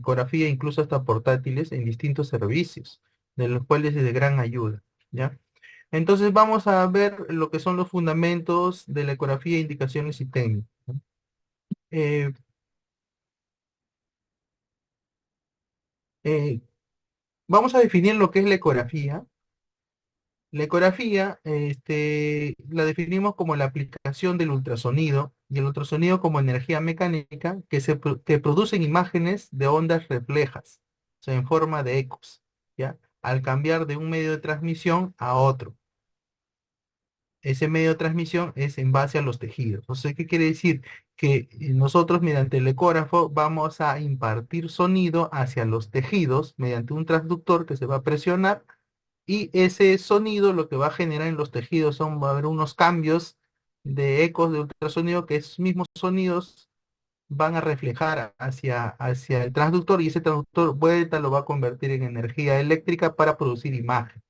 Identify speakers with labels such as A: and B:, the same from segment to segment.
A: ecografía, incluso hasta portátiles, en distintos servicios, de los cuales es de gran ayuda, ¿ya? Entonces vamos a ver lo que son los fundamentos de la ecografía, indicaciones y técnicas, ¿no? Eh, eh, Vamos a definir lo que es la ecografía. La ecografía, la definimos como la aplicación del ultrasonido y el ultrasonido como energía mecánica que producen imágenes de ondas reflejas, o sea, en forma de ecos, ¿ya? Al cambiar de un medio de transmisión a otro. Ese medio de transmisión es en base a los tejidos. O sea, ¿qué quiere decir? Que nosotros mediante el ecógrafo vamos a impartir sonido hacia los tejidos mediante un transductor que se va a presionar, y ese sonido lo que va a generar en los tejidos va a haber unos cambios de ecos de ultrasonido, que esos mismos sonidos van a reflejar hacia el transductor, y ese transductor vuelta lo va a convertir en energía eléctrica para producir imagen.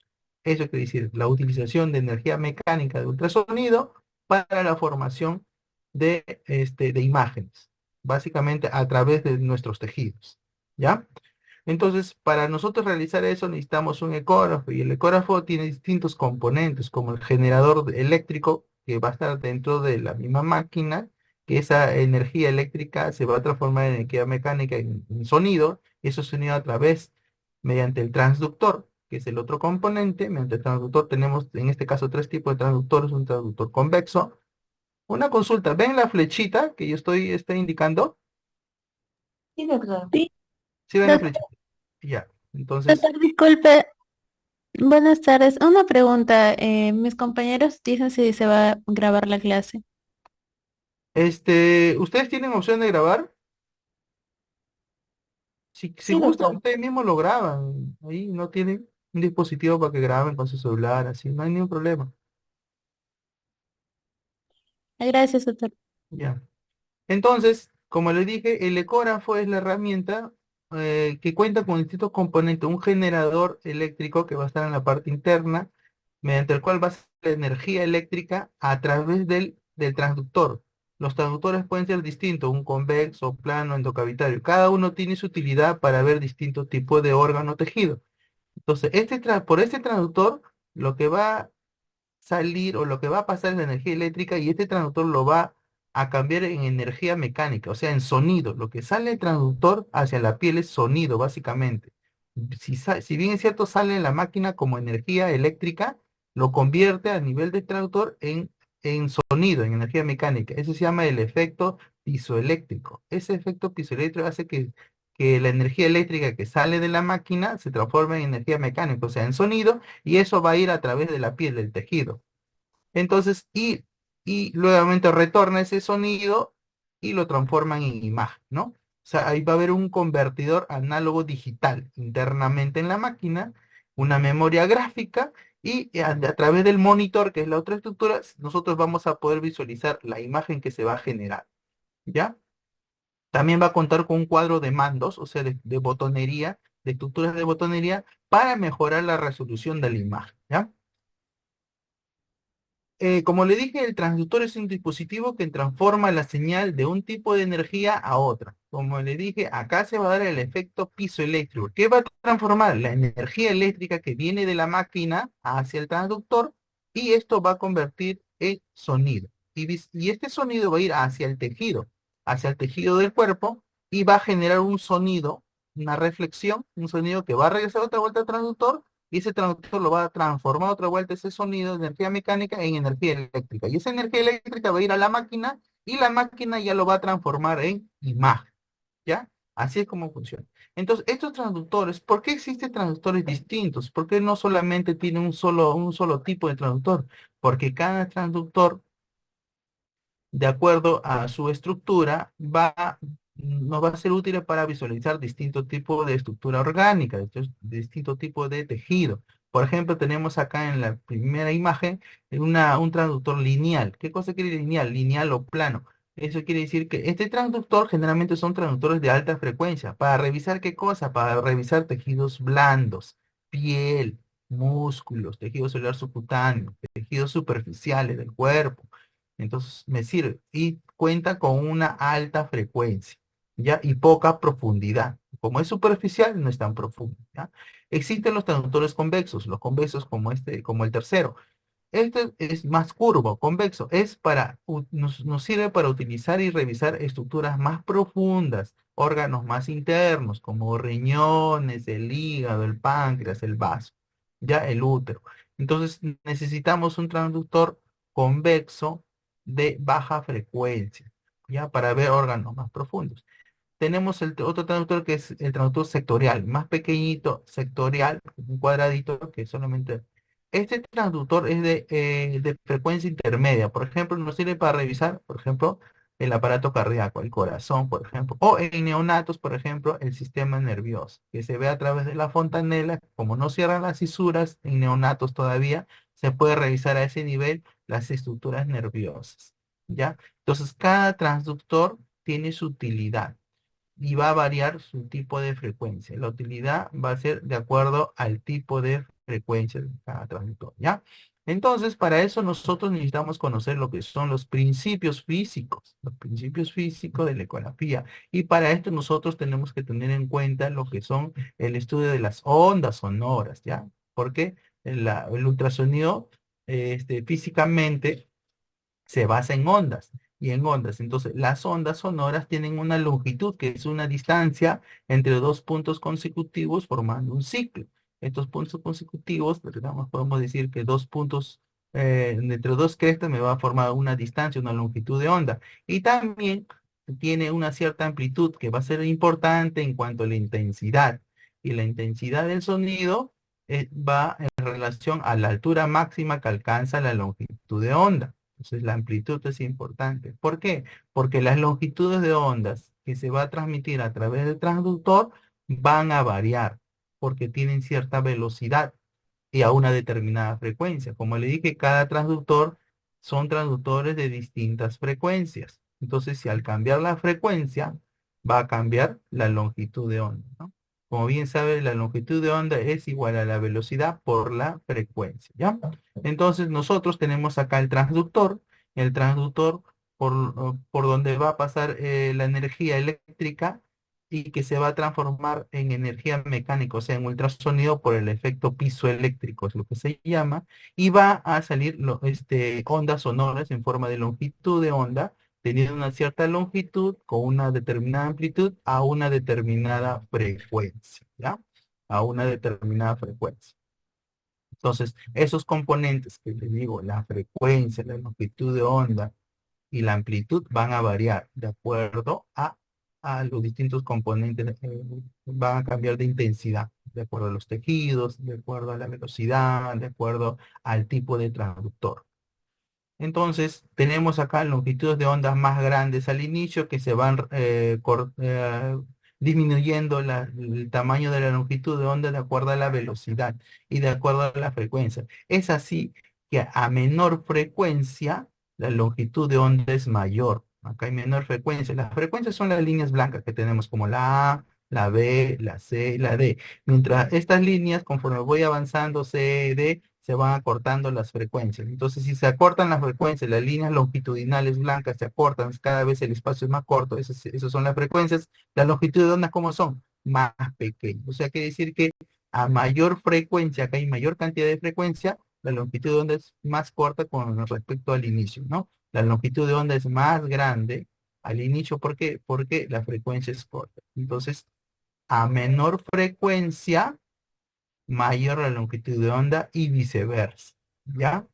A: Eso quiere decir la utilización de energía mecánica de ultrasonido para la formación de imágenes, básicamente a través de nuestros tejidos, ¿ya? Entonces, para nosotros realizar eso necesitamos un ecógrafo, y el ecógrafo tiene distintos componentes, como el generador eléctrico que va a estar dentro de la misma máquina, que esa energía eléctrica se va a transformar en energía mecánica en sonido, y ese sonido a través, mediante el transductor, que es el otro componente. Mediante el transductor tenemos en este caso tres tipos de transductores: un transductor convexo. Una consulta, ¿ven la flechita que yo estoy indicando?
B: Sí, doctor.
C: Sí,
A: ¿Sí ven la
C: doctor,
A: flechita? Ya, entonces...
C: doctor, disculpe. Buenas tardes. Una pregunta. Mis compañeros dicen si se va a grabar la clase.
A: ¿Ustedes tienen opción de grabar? Si
B: Sí,
A: gustan,
B: doctor.
A: ustedes mismos lo graban. Ahí no tienen un dispositivo para que graben con su celular, así, no hay ningún problema.
C: Gracias, doctor.
A: Ya. Entonces, como les dije, el ecógrafo es la herramienta que cuenta con distintos componentes: un generador eléctrico que va a estar en la parte interna, mediante el cual va a ser la energía eléctrica a través del transductor. Los transductores pueden ser distintos: un convexo, plano, endocavitario. Cada uno tiene su utilidad para ver distintos tipos de órgano tejido. Entonces, por este transductor, lo que va a salir o lo que va a pasar es la energía eléctrica, y este transductor lo va a cambiar en energía mecánica, o sea, en sonido. Lo que sale del transductor hacia la piel es sonido, básicamente. Si bien es cierto, sale en la máquina como energía eléctrica, lo convierte a nivel de transductor en sonido, en energía mecánica. Eso se llama el efecto pisoeléctrico. Ese efecto pisoeléctrico hace que la energía eléctrica que sale de la máquina se transforme en energía mecánica, o sea, en sonido, y eso va a ir a través de la piel, del tejido. Entonces, y nuevamente retorna ese sonido y lo transforman en imagen, ¿no? O sea, ahí va a haber un convertidor análogo digital internamente en la máquina, una memoria gráfica, y a través del monitor, que es la otra estructura, nosotros vamos a poder visualizar la imagen que se va a generar, ¿ya? También va a contar con un cuadro de mandos, o sea, de botonería, de estructuras de botonería, para mejorar la resolución de la imagen, ¿ya? Como le dije, el transductor es un dispositivo que transforma la señal de un tipo de energía a otra. Como le dije, acá se va a dar el efecto piezoeléctrico. ¿Qué va a transformar? La energía eléctrica que viene de la máquina hacia el transductor, y esto va a convertir en sonido. Y este sonido va a ir hacia el tejido del cuerpo, y va a generar un sonido, una reflexión, un sonido que va a regresar otra vuelta al transductor, y ese transductor lo va a transformar otra vuelta, ese sonido de energía mecánica, en energía eléctrica. Y esa energía eléctrica va a ir a la máquina, y la máquina ya lo va a transformar en imagen, ¿ya? Así es como funciona. Entonces, estos transductores, ¿por qué existen transductores distintos? ¿Por qué no solamente tiene un solo tipo de transductor? Porque cada transductor, de acuerdo a su estructura, nos va a ser útil para visualizar distintos tipos de estructura orgánica, distintos tipos de tejido. Por ejemplo, tenemos acá en la primera imagen un transductor lineal. ¿Qué cosa quiere lineal? Lineal o plano. Eso quiere decir que este transductor generalmente son transductores de alta frecuencia. ¿Para revisar qué cosa? Para revisar tejidos blandos, piel, músculos, tejido celular subcutáneo, tejidos superficiales del cuerpo. Entonces me sirve y cuenta con una alta frecuencia. ¿ya? Y poca profundidad. Como es superficial, no es tan profundo, ¿ya? Existen los transductores convexos, los convexos como como el tercero. Este es más curvo, convexo. Nos sirve para utilizar y revisar estructuras más profundas, órganos más internos, como riñones, el hígado, el páncreas, el vaso, ya el útero. Entonces necesitamos un transductor convexo de baja frecuencia, ya para ver órganos más profundos. Tenemos otro traductor que es el traductor sectorial, más pequeñito, sectorial, un cuadradito que solamente... Este traductor es de frecuencia intermedia. Por ejemplo, nos sirve para revisar, por ejemplo, el aparato cardíaco, el corazón, por ejemplo. O en neonatos, por ejemplo, el sistema nervioso, que se ve a través de la fontanela. Como no cierran las fisuras en neonatos todavía, se puede revisar a ese nivel las estructuras nerviosas. ¿Ya? Entonces, cada transductor tiene su utilidad y va a variar su tipo de frecuencia. La utilidad va a ser de acuerdo al tipo de frecuencia de cada transductor, ¿ya? Entonces, para eso nosotros necesitamos conocer lo que son los principios físicos de la ecografía. Y para esto nosotros tenemos que tener en cuenta lo que son el estudio de las ondas sonoras, ¿ya? Porque el ultrasonido, físicamente, se basa en ondas y en ondas. Entonces, las ondas sonoras tienen una longitud que es una distancia entre dos puntos consecutivos formando un ciclo. Estos puntos consecutivos, digamos, podemos decir que dos puntos entre dos crestas me va a formar una distancia, una longitud de onda. Y también tiene una cierta amplitud que va a ser importante en cuanto a la intensidad. Y la intensidad del sonido va en relación a la altura máxima que alcanza la longitud de onda. Entonces la amplitud es importante. ¿Por qué? Porque las longitudes de ondas que se va a transmitir a través del transductor van a variar porque tienen cierta velocidad y a una determinada frecuencia. Como le dije, cada transductor son transductores de distintas frecuencias. Entonces, si al cambiar la frecuencia, va a cambiar la longitud de onda, ¿no? Como bien sabe, la longitud de onda es igual a la velocidad por la frecuencia, ¿ya? Entonces, nosotros tenemos acá el transductor por donde va a pasar la energía eléctrica y que se va a transformar en energía mecánica, o sea, en ultrasonido por el efecto pizoeléctrico, es lo que se llama, y va a salir ondas sonoras en forma de longitud de onda, teniendo una cierta longitud con una determinada amplitud a una determinada frecuencia, ¿ya? A una determinada frecuencia. Entonces, esos componentes que les digo, la frecuencia, la longitud de onda, y la amplitud van a variar de acuerdo a los distintos componentes, van a cambiar de intensidad, de acuerdo a los tejidos, de acuerdo a la velocidad, de acuerdo al tipo de transductor. Entonces, tenemos acá longitudes de ondas más grandes al inicio que se van disminuyendo el tamaño de la longitud de onda de acuerdo a la velocidad y de acuerdo a la frecuencia. Es así que a menor frecuencia, la longitud de onda es mayor. Acá hay menor frecuencia. Las frecuencias son las líneas blancas que tenemos como la A, la B, la C, la D. Mientras estas líneas, conforme voy avanzando, C, D, se van acortando las frecuencias. Entonces, si se acortan las frecuencias, las líneas longitudinales blancas se acortan, cada vez el espacio es más corto, esas son las frecuencias, las longitudes de ondas, ¿cómo son? Más pequeñas. O sea, quiere decir que a mayor frecuencia, que hay mayor cantidad de frecuencia, la longitud de onda es más corta con respecto al inicio, ¿no? La longitud de onda es más grande al inicio, ¿por qué? Porque la frecuencia es corta. Entonces, a menor frecuencia, mayor la longitud de onda y viceversa, ¿ya?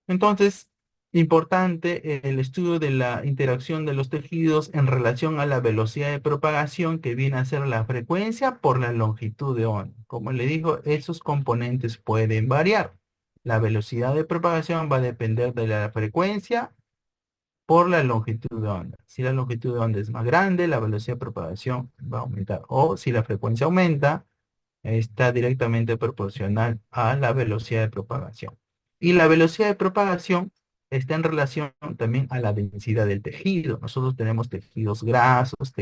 A: Entonces, importante el estudio de la interacción de los tejidos en relación a la velocidad de propagación que viene a ser la frecuencia por la longitud de onda. Como le digo, esos componentes pueden variar. La velocidad de propagación va a depender de la frecuencia por la longitud de onda. Si la longitud de onda es más grande, la velocidad de propagación va a aumentar. O si la frecuencia aumenta, está directamente proporcional a la velocidad de propagación. Y la velocidad de propagación está en relación también a la densidad del tejido. Nosotros tenemos tejidos grasos,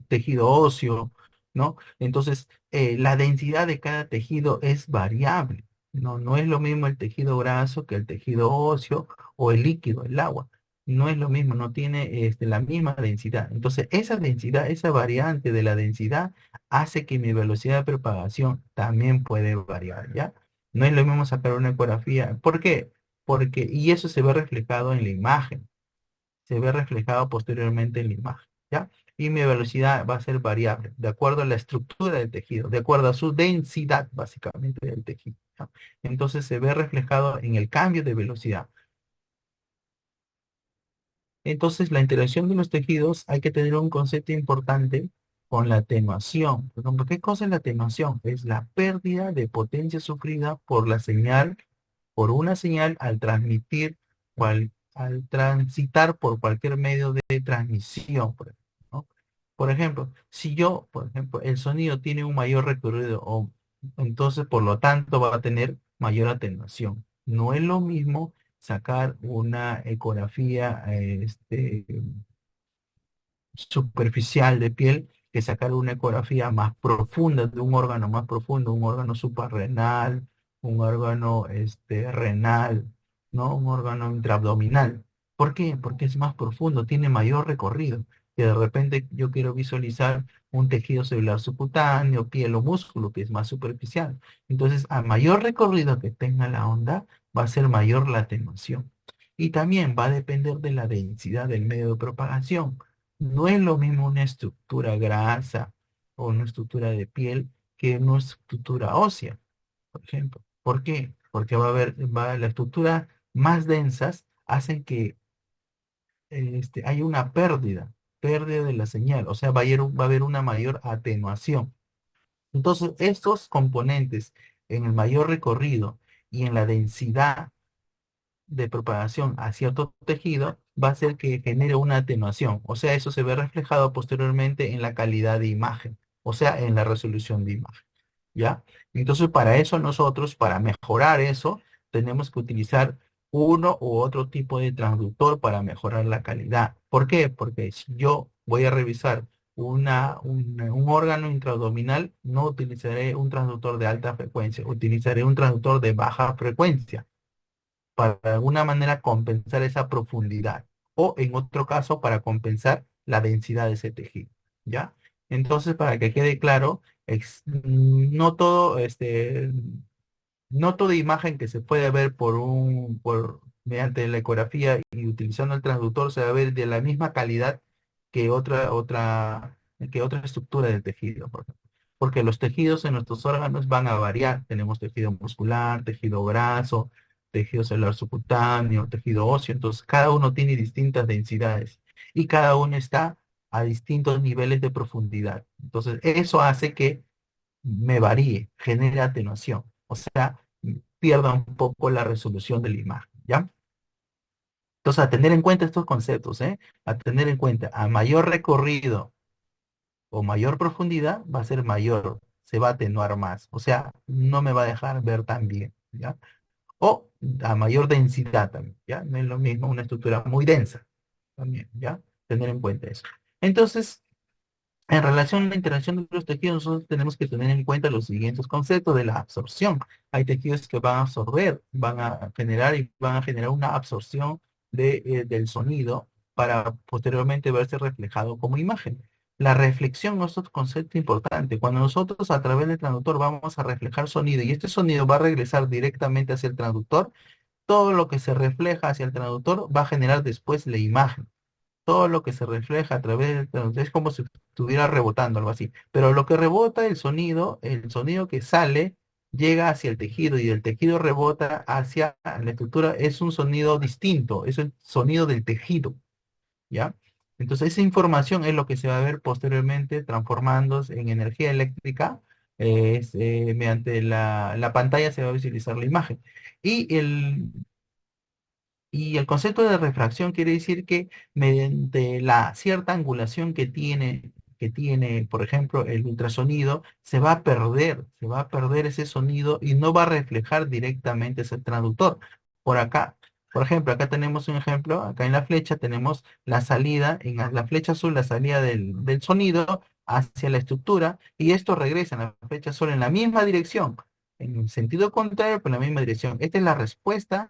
A: tejido óseo, ¿no? Entonces, la densidad de cada tejido es variable. No, no es lo mismo el tejido graso que el tejido óseo o el líquido, el agua. no es lo mismo, no tiene la misma densidad. Entonces, esa densidad, esa variante de la densidad hace que mi velocidad de propagación también puede variar, ¿ya? No es lo mismo sacar una ecografía. ¿Por qué? Porque, y eso se ve reflejado en la imagen, se ve reflejado posteriormente en la imagen, ¿ya? Y mi velocidad va a ser variable, de acuerdo a la estructura del tejido, de acuerdo a su densidad, básicamente, del tejido, ¿ya? Entonces se ve reflejado en el cambio de velocidad. Entonces, la interacción de los tejidos hay que tener un concepto importante con la atenuación. Por ejemplo, ¿qué cosa es la atenuación? Es la pérdida de potencia sufrida por la señal, por una señal al transmitir, al transitar por cualquier medio de transmisión, por ejemplo, ¿no? Por ejemplo, si yo, por ejemplo, el sonido tiene un mayor recorrido, entonces por lo tanto va a tener mayor atenuación. No es lo mismo sacar una ecografía superficial de piel que sacar una ecografía más profunda de un órgano más profundo, un órgano suprarrenal, un órgano renal, ¿no? Un órgano intraabdominal. ¿Por qué? Porque es más profundo, tiene mayor recorrido. Y de repente yo quiero visualizar un tejido celular subcutáneo, piel o músculo, que es más superficial. Entonces, a mayor recorrido que tenga la onda, va a ser mayor la atenuación. Y también va a depender de la densidad del medio de propagación. No es lo mismo una estructura grasa o una estructura de piel que una estructura ósea, por ejemplo. ¿Por qué? Porque la estructura más densas hacen que haya una pérdida de la señal, o sea, va a haber una mayor atenuación. Entonces, estos componentes en el mayor recorrido y en la densidad de propagación a cierto tejido va a hacer que genere una atenuación. O sea, eso se ve reflejado posteriormente en la calidad de imagen, o sea, en la resolución de imagen. ¿Ya? Entonces, para eso nosotros, para mejorar eso, tenemos que utilizar uno u otro tipo de transductor para mejorar la calidad. ¿Por qué? Porque si yo voy a revisar un órgano intraabdominal, no utilizaré un transductor de alta frecuencia, utilizaré un transductor de baja frecuencia para de alguna manera compensar esa profundidad o en otro caso para compensar la densidad de ese tejido, ¿ya? Entonces, para que quede claro, no todo, no toda imagen que se puede ver mediante la ecografía y utilizando el transductor se va a ver de la misma calidad que otra estructura del tejido, por ejemplo. Porque los tejidos en nuestros órganos van a variar. Tenemos tejido muscular, tejido graso, tejido celular subcutáneo, tejido óseo. Entonces, cada uno tiene distintas densidades y cada uno está a distintos niveles de profundidad. Entonces, eso hace que me varíe, genere atenuación. O sea, pierda un poco la resolución de la imagen, ¿ya? Entonces, a tener en cuenta estos conceptos, ¿eh? A tener en cuenta, a mayor recorrido o mayor profundidad, va a ser mayor, se va a atenuar más. O sea, no me va a dejar ver tan bien, ¿ya? O a mayor densidad también, ¿ya? No es lo mismo una estructura muy densa también, ¿ya? Tener en cuenta eso. Entonces, en relación a la interacción de los tejidos, nosotros tenemos que tener en cuenta los siguientes conceptos de la absorción. Hay tejidos que van a absorber, van a generar una absorción del sonido para posteriormente verse reflejado como imagen. La reflexión es otro concepto importante. Cuando nosotros a través del traductor vamos a reflejar sonido y este sonido va a regresar directamente hacia el traductor, todo lo que se refleja hacia el traductor va a generar después la imagen. Todo lo que se refleja a través del traductor es como si estuviera rebotando, algo así. Pero lo que rebota el sonido que sale, llega hacia el tejido y el tejido rebota hacia la estructura, es un sonido distinto, es el sonido del tejido, ¿ya? Entonces esa información es lo que se va a ver posteriormente transformándose en energía eléctrica, mediante la pantalla se va a visualizar la imagen. Y el concepto de refracción quiere decir que mediante la cierta angulación que tiene, por ejemplo, el ultrasonido, se va a perder ese sonido y no va a reflejar directamente ese traductor. Por acá, por ejemplo, acá tenemos un ejemplo, acá en la flecha tenemos la salida, en la flecha azul, la salida del sonido hacia la estructura, y esto regresa en la flecha azul en la misma dirección, en el sentido contrario, pero en la misma dirección. Esta es la respuesta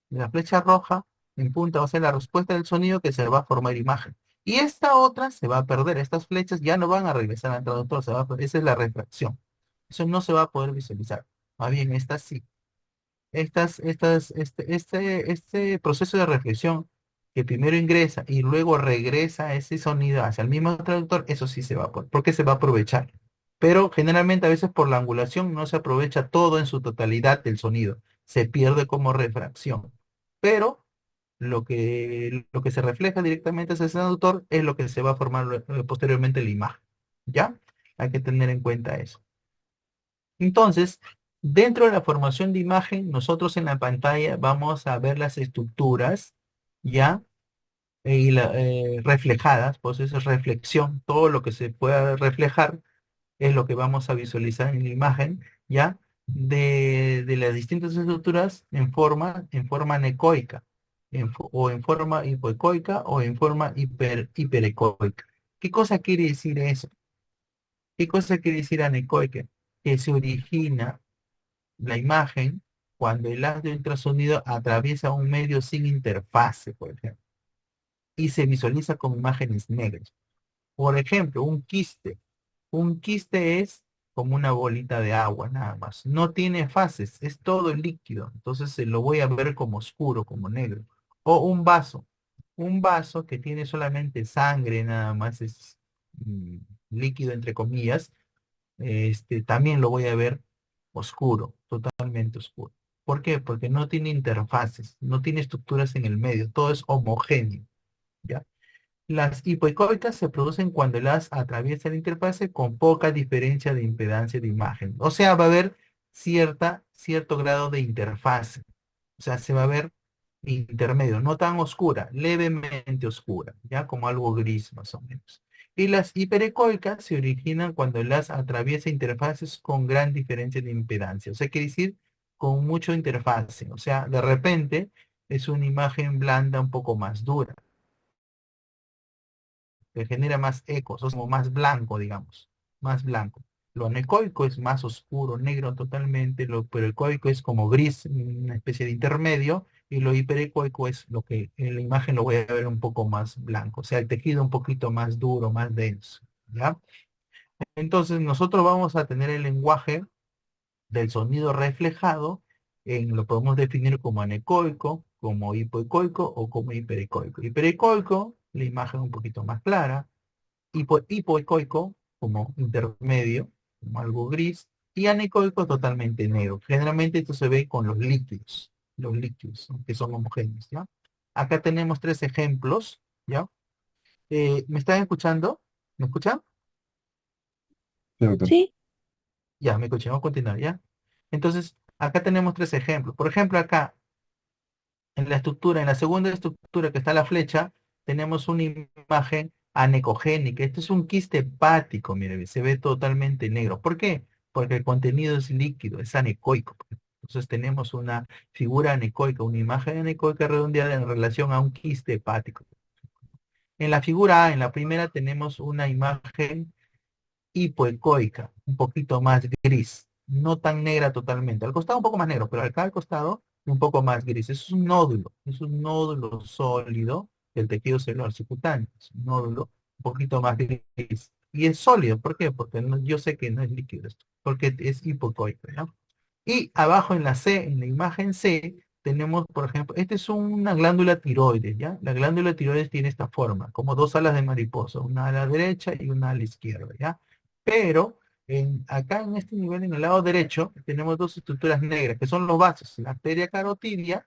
A: de la flecha roja En punta va a ser la respuesta del sonido que se va a formar imagen. Y esta otra se va a perder. Estas flechas ya no van a regresar al traductor. Esa es la refracción. Eso no se va a poder visualizar. Más bien, esta sí. Este proceso de reflexión que primero ingresa y luego regresa ese sonido hacia el mismo traductor, eso sí se va a poder, porque se va a aprovechar. Pero generalmente a veces por la angulación no se aprovecha todo en su totalidad del sonido, se pierde como refracción. Pero lo que se refleja directamente hacia ese traductor es lo que se va a formar posteriormente la imagen. ¿Ya? Hay que tener en cuenta eso. Entonces, dentro de la formación de imagen, nosotros en la pantalla vamos a ver las estructuras, ¿ya? Reflejadas, pues eso es reflexión, todo lo que se pueda reflejar es lo que vamos a visualizar en la imagen, ¿ya? De las distintas estructuras en forma anecoica, o en forma hipoecoica, o en forma hiperecoica. ¿Qué cosa quiere decir eso? ¿Qué cosa quiere decir anecoica? Que se origina la imagen cuando el haz de ultrasonido atraviesa un medio sin interfase, por ejemplo, y se visualiza con imágenes negras. Por ejemplo, un quiste. Un quiste es como una bolita de agua, nada más. No tiene fases, es todo líquido. Entonces se lo voy a ver como oscuro, como negro. O un vaso. Un vaso que tiene solamente sangre, nada más es mm, líquido, entre comillas, también lo voy a ver oscuro, totalmente oscuro. ¿Por qué? Porque no tiene interfaces, no tiene estructuras en el medio, todo es homogéneo, ¿ya? Las hipoecoicas se producen cuando el haz atraviesa la interfase con poca diferencia de impedancia de imagen. O sea, va a haber cierto grado de interfase. O sea, se va a ver intermedio, no tan oscura, levemente oscura, ya como algo gris más o menos. Y las hiperecoicas se originan cuando el haz atraviesa interfaces con gran diferencia de impedancia. O sea, quiere decir con mucho interfase. O sea, de repente es una imagen blanda un poco más dura, que genera más ecos, o sea, como más blanco, digamos, más blanco. Lo anecoico es más oscuro, negro totalmente, lo hiperecoico es como gris, una especie de intermedio, y lo hiperecoico es lo que en la imagen lo voy a ver un poco más blanco, o sea, el tejido un poquito más duro, más denso, ¿ya? Entonces nosotros vamos a tener el lenguaje del sonido reflejado, lo podemos definir como anecoico, como hipoecoico o como hiperecoico. Hiperecoico, la imagen un poquito más clara, hipoecoico como intermedio, como algo gris, y anecoico totalmente negro. Generalmente esto se ve con los líquidos, ¿no? Que son homogéneos, ¿ya? Acá tenemos tres ejemplos, ¿ya? ¿Me están escuchando? ¿Me escuchan?
D: Sí, doctor.
B: Sí,
A: Ya, me escuchan, vamos a continuar, ¿ya? Entonces, acá tenemos tres ejemplos. Por ejemplo, acá, en la estructura, en la segunda estructura que está la flecha, tenemos una imagen anecogénica. Esto es un quiste hepático, mire, se ve totalmente negro. ¿Por qué? Porque el contenido es líquido, es anecoico. Entonces tenemos una figura anecoica, una imagen anecoica redondeada en relación a un quiste hepático. En la figura A, en la primera, tenemos una imagen hipoecoica, un poquito más gris, no tan negra totalmente. Al costado un poco más negro, pero acá al costado un poco más gris. Es un nódulo sólido del tejido celular subcutáneo, es un nódulo un poquito más gris. Y es sólido, ¿por qué? Porque yo sé que no es líquido esto, porque es hipoecoico, ¿ya? Y abajo en la C, en la imagen C, tenemos, por ejemplo, esta es una glándula tiroides, ¿ya? La glándula tiroides tiene esta forma, como dos alas de mariposa, una a la derecha y una a la izquierda, ¿ya? Pero acá en este nivel, en el lado derecho, tenemos dos estructuras negras, que son los vasos, la arteria carotidia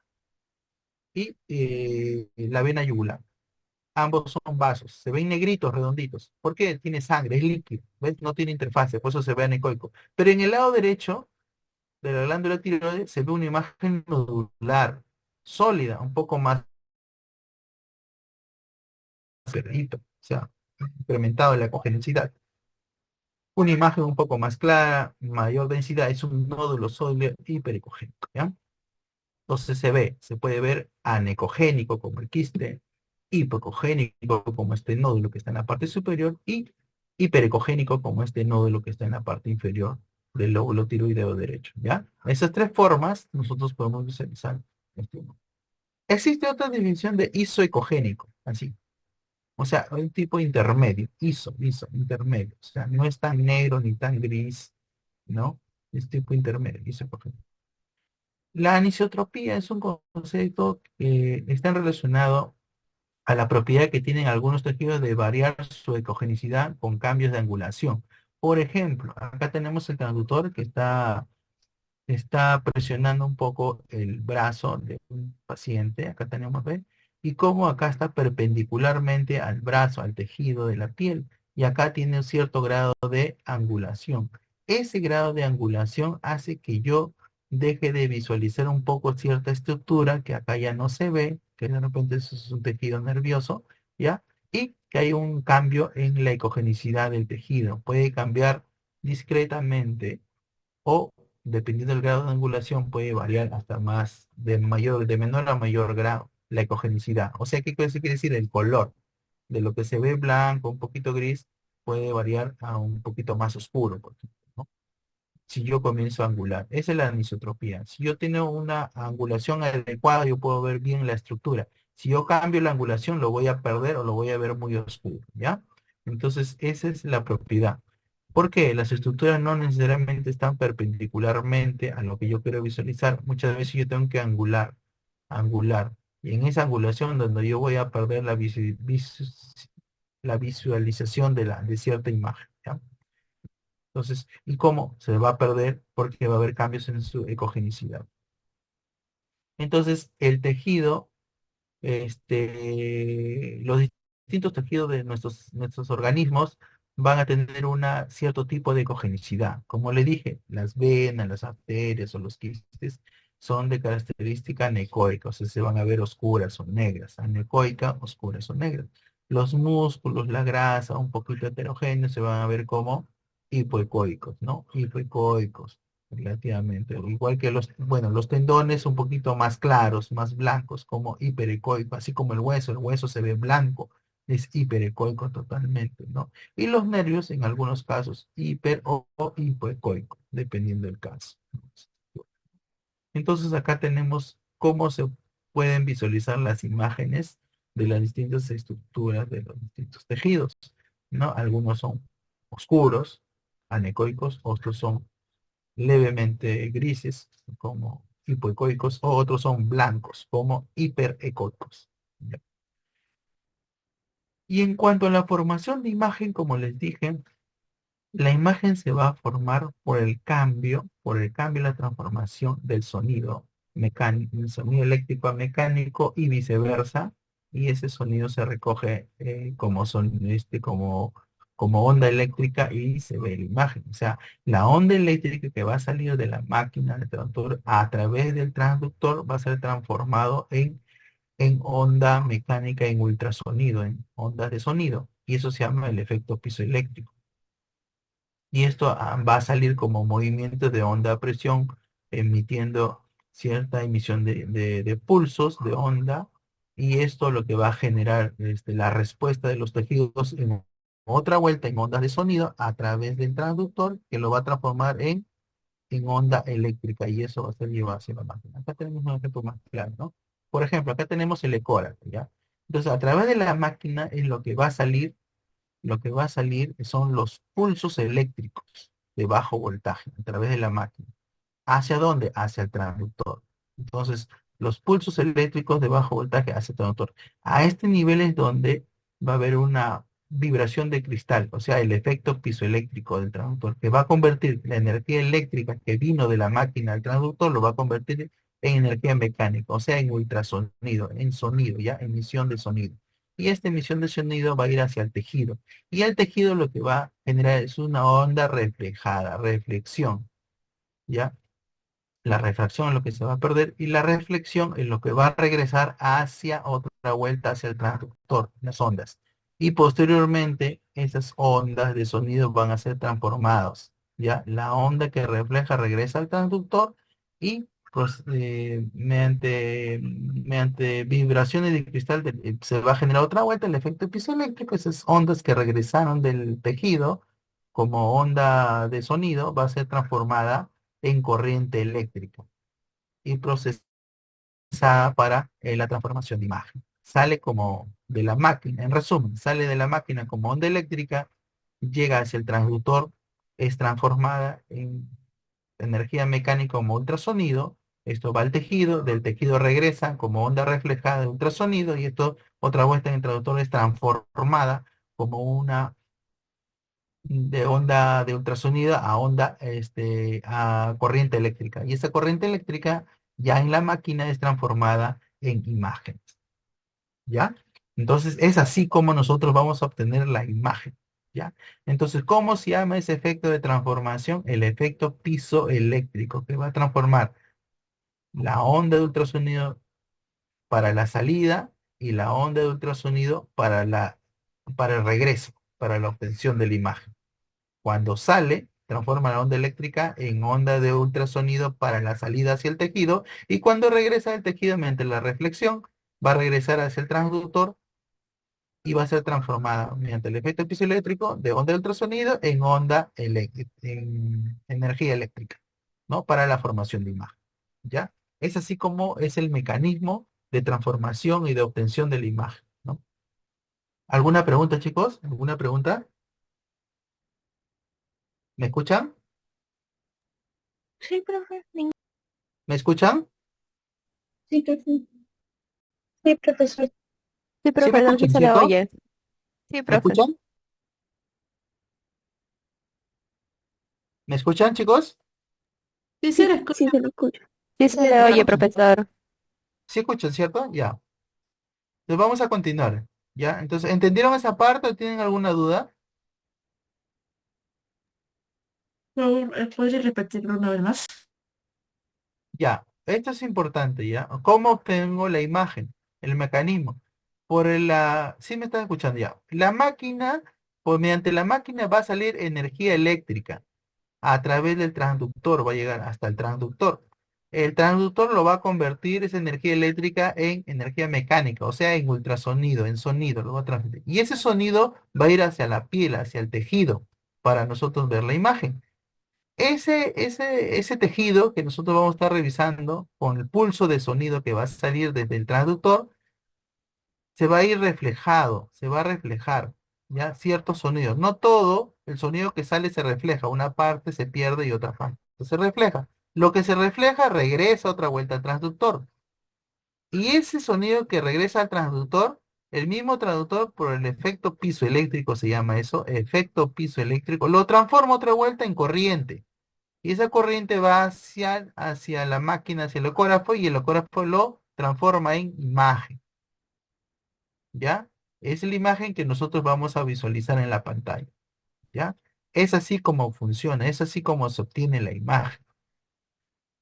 A: y la vena yugular. Ambos son vasos, se ven negritos, redonditos. ¿Por qué? Tiene sangre, es líquido, ¿ves? No tiene interfase, por eso se ve anecoico. Pero en el lado derecho de la glándula tiroides se ve una imagen nodular, sólida, un poco más verdito, o sea, incrementado en la congenicidad. Una imagen un poco más clara, mayor densidad, es un nódulo sólido hipericogénico, ¿ya? Entonces se puede ver anecogénico como el quiste, hipocogénico como este nódulo que está en la parte superior y hiperecogénico como este nódulo que está en la parte inferior del lóbulo tiroideo derecho, ¿ya? Esas tres formas nosotros podemos visualizar este Existe otra definición de isoecogénico, así. O sea, un tipo intermedio, intermedio. O sea, no es tan negro ni tan gris, ¿no? Es tipo intermedio, isoecogénico. La anisotropía es un concepto que está relacionado a la propiedad que tienen algunos tejidos de variar su ecogenicidad con cambios de angulación. Por ejemplo, acá tenemos el transductor que está presionando un poco el brazo de un paciente, acá tenemos, ¿ve? Y cómo acá está perpendicularmente al brazo, al tejido de la piel, y acá tiene un cierto grado de angulación. Ese grado de angulación hace que yo deje de visualizar un poco cierta estructura que acá ya no se ve, que de repente eso es un tejido nervioso, ¿ya? Y que hay un cambio en la ecogenicidad del tejido. Puede cambiar discretamente o dependiendo del grado de angulación puede variar hasta más, de menor a mayor grado, la ecogenicidad. O sea, ¿qué quiere decir? El color de lo que se ve blanco, un poquito gris, puede variar a un poquito más oscuro, por ejemplo, ¿no? Si yo comienzo a angular. Esa es la anisotropía. Si yo tengo una angulación adecuada, yo puedo ver bien la estructura. Si yo cambio la angulación, lo voy a perder o lo voy a ver muy oscuro, ¿ya? Entonces, esa es la propiedad. Porque las estructuras no necesariamente están perpendicularmente a lo que yo quiero visualizar. Muchas veces yo tengo que angular. Y en esa angulación donde yo voy a perder la visualización de cierta imagen, ¿ya? Entonces, ¿y cómo? Se va a perder porque va a haber cambios en su ecogenicidad. Entonces, el tejido, los distintos tejidos de nuestros organismos van a tener un cierto tipo de ecogenicidad. Como le dije, las venas, las arterias o los quistes son de característica anecoica, o sea, se van a ver oscuras o negras. Anecoica, oscuras o negras. Los músculos, la grasa, un poquito heterogéneos, se van a ver como hipoecoicos, ¿no? Hipoecoicos, relativamente. Igual que los tendones un poquito más claros, más blancos, como hiperecoico, así como el hueso se ve blanco, es hiperecoico totalmente, ¿no? Y los nervios, en algunos casos, hiper o hipoecoico, dependiendo del caso. Entonces acá tenemos cómo se pueden visualizar las imágenes de las distintas estructuras de los distintos tejidos, ¿no? Algunos son oscuros, anecoicos, otros son levemente grises, como hipoecoicos, o otros son blancos, como hiperecoicos. ¿Ya? Y en cuanto a la formación de imagen, como les dije, la imagen se va a formar por el cambio y la transformación del sonido mecánico, el sonido eléctrico a mecánico y viceversa, y ese sonido se recoge como onda eléctrica y se ve la imagen. O sea, la onda eléctrica que va a salir de la máquina del transductor a través del transductor va a ser transformado en onda mecánica, en ultrasonido, en ondas de sonido, y eso se llama el efecto pisoeléctrico. Y esto va a salir como movimiento de onda a presión, emitiendo cierta emisión de pulsos de onda, y esto lo que va a generar la respuesta de los tejidos en otra vuelta en ondas de sonido a través del transductor, que lo va a transformar en onda eléctrica, y eso va a ser llevado hacia la máquina. Acá tenemos un ejemplo más claro, ¿no? Por ejemplo, acá tenemos el ecógrafo, ¿ya? Entonces, a través de la máquina es lo que va a salir son los pulsos eléctricos de bajo voltaje a través de la máquina. ¿Hacia dónde? Hacia el transductor. Entonces, los pulsos eléctricos de bajo voltaje hacia el transductor. A este nivel es donde va a haber una vibración de cristal, o sea, el efecto pisoeléctrico del transductor, que va a convertir la energía eléctrica que vino de la máquina al transductor, lo va a convertir en energía mecánica, o sea, en ultrasonido, en sonido, ya, emisión de sonido. Y esta emisión de sonido va a ir hacia el tejido. Y el tejido lo que va a generar es una onda reflejada, reflexión, ¿ya? La refracción es lo que se va a perder y la reflexión es lo que va a regresar hacia otra vuelta hacia el transductor, las ondas. Y posteriormente esas ondas de sonido van a ser transformadas. Ya la onda que refleja regresa al transductor y pues, mediante vibraciones de cristal se va a generar otra vuelta, el efecto piezoeléctrico, esas ondas que regresaron del tejido como onda de sonido va a ser transformada en corriente eléctrica y procesada pensada para la transformación de imagen. Sale como de la máquina, en resumen, sale de la máquina como onda eléctrica, llega hacia el transductor, es transformada en energía mecánica como ultrasonido, esto va al tejido, del tejido regresa como onda reflejada de ultrasonido y esto otra vuelta en el traductor es transformada como una de onda de ultrasonido a onda, a corriente eléctrica. Y esa corriente eléctrica ya en la máquina es transformada en imágenes, ¿ya? Entonces es así como nosotros vamos a obtener la imagen, ¿ya? Entonces, ¿cómo se llama ese efecto de transformación? El efecto pisoeléctrico, que va a transformar la onda de ultrasonido para la salida y la onda de ultrasonido para el regreso, para la obtención de la imagen. Cuando sale, transforma la onda eléctrica en onda de ultrasonido para la salida hacia el tejido y cuando regresa al tejido mediante la reflexión, va a regresar hacia el transductor y va a ser transformada mediante el efecto piezoeléctrico de onda de ultrasonido en onda eléctrica, en energía eléctrica, ¿no? Para la formación de imagen, ¿ya? Es así como es el mecanismo de transformación y de obtención de la imagen, ¿no? ¿Alguna pregunta, chicos? ¿Alguna pregunta? ¿Me escuchan?
B: Sí, profe.
A: ¿Me escuchan?
B: Sí, profe. Sí, profesor.
C: Sí,
A: ¿Sí me
C: profesor, sí
A: escuchan,
C: se le
A: cierto?
C: oye. Sí,
A: ¿Me
C: profe.
A: escuchan? ¿Me escuchan, chicos?
C: Sí, se
B: Sí,
C: le
B: sí
C: escucha.
B: se lo escucho.
C: Sí se le
A: ¿Sí me
C: oye,
A: escuchan?
C: profesor.
A: ¿Sí escuchan, cierto? Ya. Entonces vamos a continuar, ¿ya? Entonces, ¿entendieron esa parte o tienen alguna duda?
B: No, ¿puedes repetirlo una vez más?
A: Ya, esto es importante, ¿ya? ¿Cómo obtengo la imagen? El mecanismo. Sí me están escuchando ya. La máquina, pues mediante la máquina va a salir energía eléctrica a través del transductor, va a llegar hasta el transductor. El transductor lo va a convertir esa energía eléctrica en energía mecánica, o sea, en ultrasonido, en sonido, lo va a transmitir. Y ese sonido va a ir hacia la piel, hacia el tejido, para nosotros ver la imagen. Ese tejido que nosotros vamos a estar revisando con el pulso de sonido que va a salir desde el transductor, se va a ir reflejado, se va a reflejar, ¿ya? Ciertos sonidos. No todo el sonido que sale se refleja, una parte se pierde y otra parte se refleja. Lo que se refleja regresa otra vuelta al transductor. Y ese sonido que regresa al transductor, el mismo transductor por el efecto pisoeléctrico se llama eso, efecto pisoeléctrico, lo transforma otra vuelta en corriente. Y esa corriente va hacia la máquina, hacia el ecógrafo, y el ecógrafo lo transforma en imagen, ¿ya? Es la imagen que nosotros vamos a visualizar en la pantalla, ¿ya? Es así como funciona, es así como se obtiene la imagen,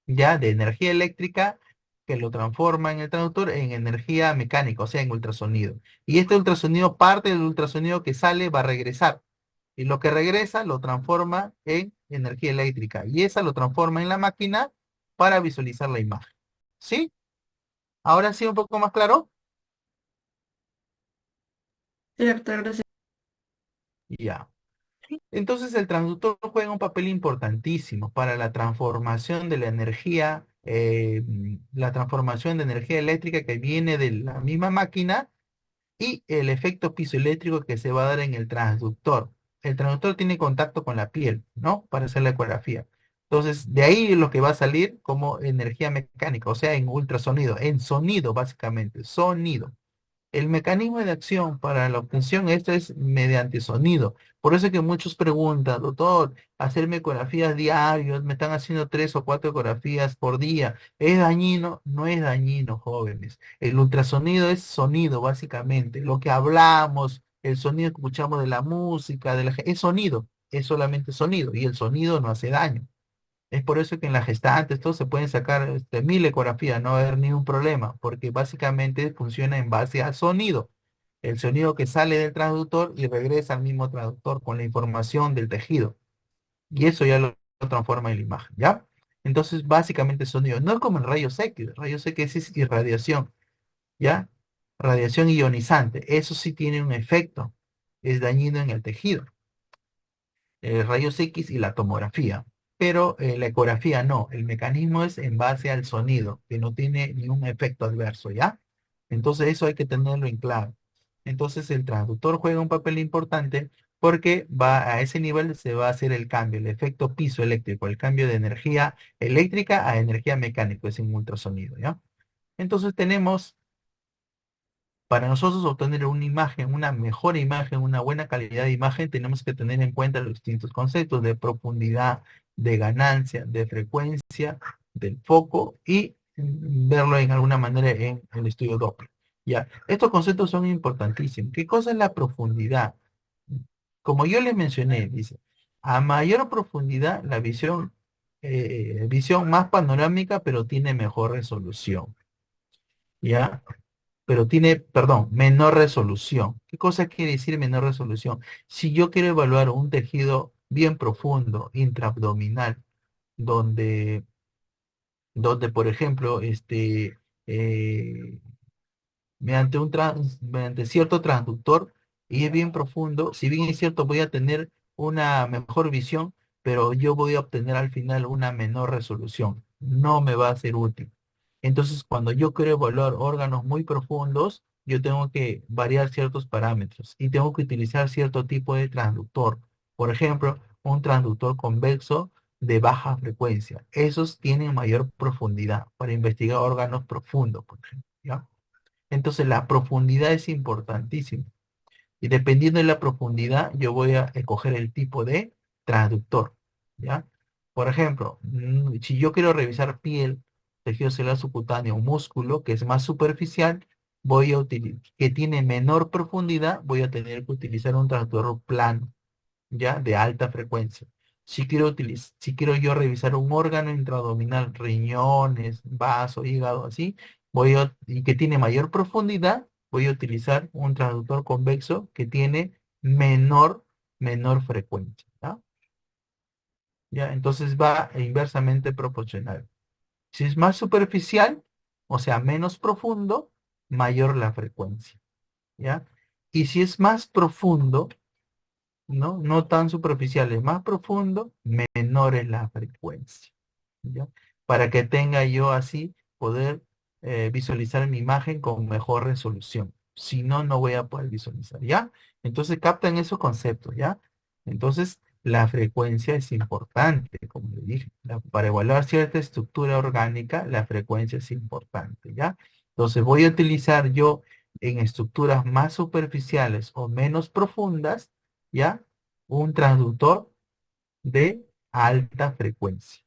A: ¿ya? De energía eléctrica que lo transforma en el traductor en energía mecánica, o sea, en ultrasonido. Y este ultrasonido, parte del ultrasonido que sale, va a regresar. Y lo que regresa lo transforma en energía eléctrica. Y esa lo transforma en la máquina para visualizar la imagen. ¿Sí? Ahora sí, un poco más claro.
B: Cierto, gracias.
A: Ya. Entonces el transductor juega un papel importantísimo para la transformación de la energía, la transformación de energía eléctrica que viene de la misma máquina y el efecto pisoeléctrico que se va a dar en el transductor. El transductor tiene contacto con la piel, ¿no? Para hacer la ecografía. Entonces, de ahí es lo que va a salir como energía mecánica, o sea, en ultrasonido, en sonido, básicamente, sonido. El mecanismo de acción para la obtención, esto es mediante sonido. Por eso es que muchos preguntan, doctor, hacerme ecografías diarios, me están haciendo 3 o 4 ecografías por día. ¿Es dañino? No es dañino, jóvenes. El ultrasonido es sonido, básicamente. Lo que hablamos, el sonido que escuchamos de la música, es sonido, es solamente sonido, y el sonido no hace daño. Es por eso que en las gestantes todos se pueden sacar 1000 ecografías, no va a haber ningún problema, porque básicamente funciona en base al sonido. El sonido que sale del transductor y regresa al mismo transductor con la información del tejido. Y eso ya lo transforma en la imagen, ¿ya? Entonces, básicamente sonido. No es como el rayos X. El rayos X es irradiación, ¿ya? Radiación ionizante. Eso sí tiene un efecto. Es dañino en el tejido. Rayos X y la tomografía. pero la ecografía no. El mecanismo es en base al sonido, que no tiene ningún efecto adverso, ¿ya? Entonces eso hay que tenerlo en claro. Entonces el transductor juega un papel importante porque va a ese nivel se va a hacer el cambio, el efecto piso eléctrico, el cambio de energía eléctrica a energía mecánica, es un ultrasonido, ¿ya? Entonces tenemos para nosotros obtener una imagen, una mejor imagen, una buena calidad de imagen, tenemos que tener en cuenta los distintos conceptos de profundidad, de ganancia, de frecuencia, del foco y verlo en alguna manera en el estudio Doppler. Ya, estos conceptos son importantísimos. ¿Qué cosa es la profundidad? Como yo le mencioné, dice, a mayor profundidad la visión más panorámica, pero tiene mejor resolución. ¿Ya? Pero tiene, perdón, menor resolución. ¿Qué cosa quiere decir menor resolución? Si yo quiero evaluar un tejido bien profundo, intraabdominal, donde, donde por ejemplo, eh, mediante cierto transductor y es bien profundo, si bien es cierto voy a tener una mejor visión, pero yo voy a obtener al final una menor resolución. No me va a ser útil. Entonces, cuando yo quiero evaluar órganos muy profundos, yo tengo que variar ciertos parámetros y tengo que utilizar cierto tipo de transductor. Por ejemplo, un transductor convexo de baja frecuencia. Esos tienen mayor profundidad para investigar órganos profundos, por ejemplo, ¿ya? Entonces la profundidad es importantísima. Y dependiendo de la profundidad, yo voy a escoger el tipo de transductor, ¿ya? Por ejemplo, si yo quiero revisar piel, tejido celular subcutáneo, músculo, que es más superficial, voy a utilizar, que tiene menor profundidad, voy a tener que utilizar un transductor plano, ¿ya? De alta frecuencia. Si quiero yo revisar un órgano intraabdominal, riñones, vaso, hígado, así, y que tiene mayor profundidad, voy a utilizar un transductor convexo que tiene menor frecuencia, ¿ya? ¿Ya? Entonces va inversamente proporcional. Si es más superficial, o sea, menos profundo, mayor la frecuencia, ¿ya? Y si es más profundo, ¿no? No tan superficiales, más profundo, menor es la frecuencia, ¿ya? Para que tenga yo así poder visualizar mi imagen con mejor resolución. Si no, no voy a poder visualizar, ¿ya? Entonces captan esos conceptos, ¿ya? Entonces, la frecuencia es importante, como le dije. Para evaluar cierta estructura orgánica, la frecuencia es importante, ¿ya? Entonces, voy a utilizar yo en estructuras más superficiales o menos profundas, ¿ya? Un transductor de alta frecuencia.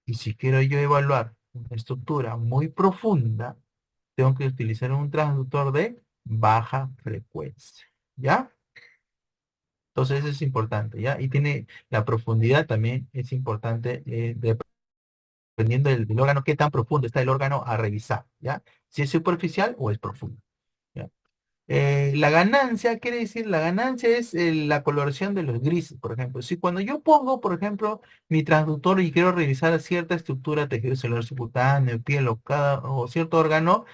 A: Y si quiero yo evaluar una estructura muy profunda, tengo que utilizar un transductor de baja frecuencia, ¿ya? Entonces eso es importante, ¿ya? Y tiene la profundidad también es importante, dependiendo del órgano, qué tan profundo está el órgano a revisar, ¿ya? Si es superficial o es profundo, ¿ya? La ganancia, quiere decir, la ganancia es la coloración de los grises, por ejemplo. Si cuando yo pongo, por ejemplo, mi transductor y quiero revisar cierta estructura, tejido celular subcutáneo, piel o cierto órgano,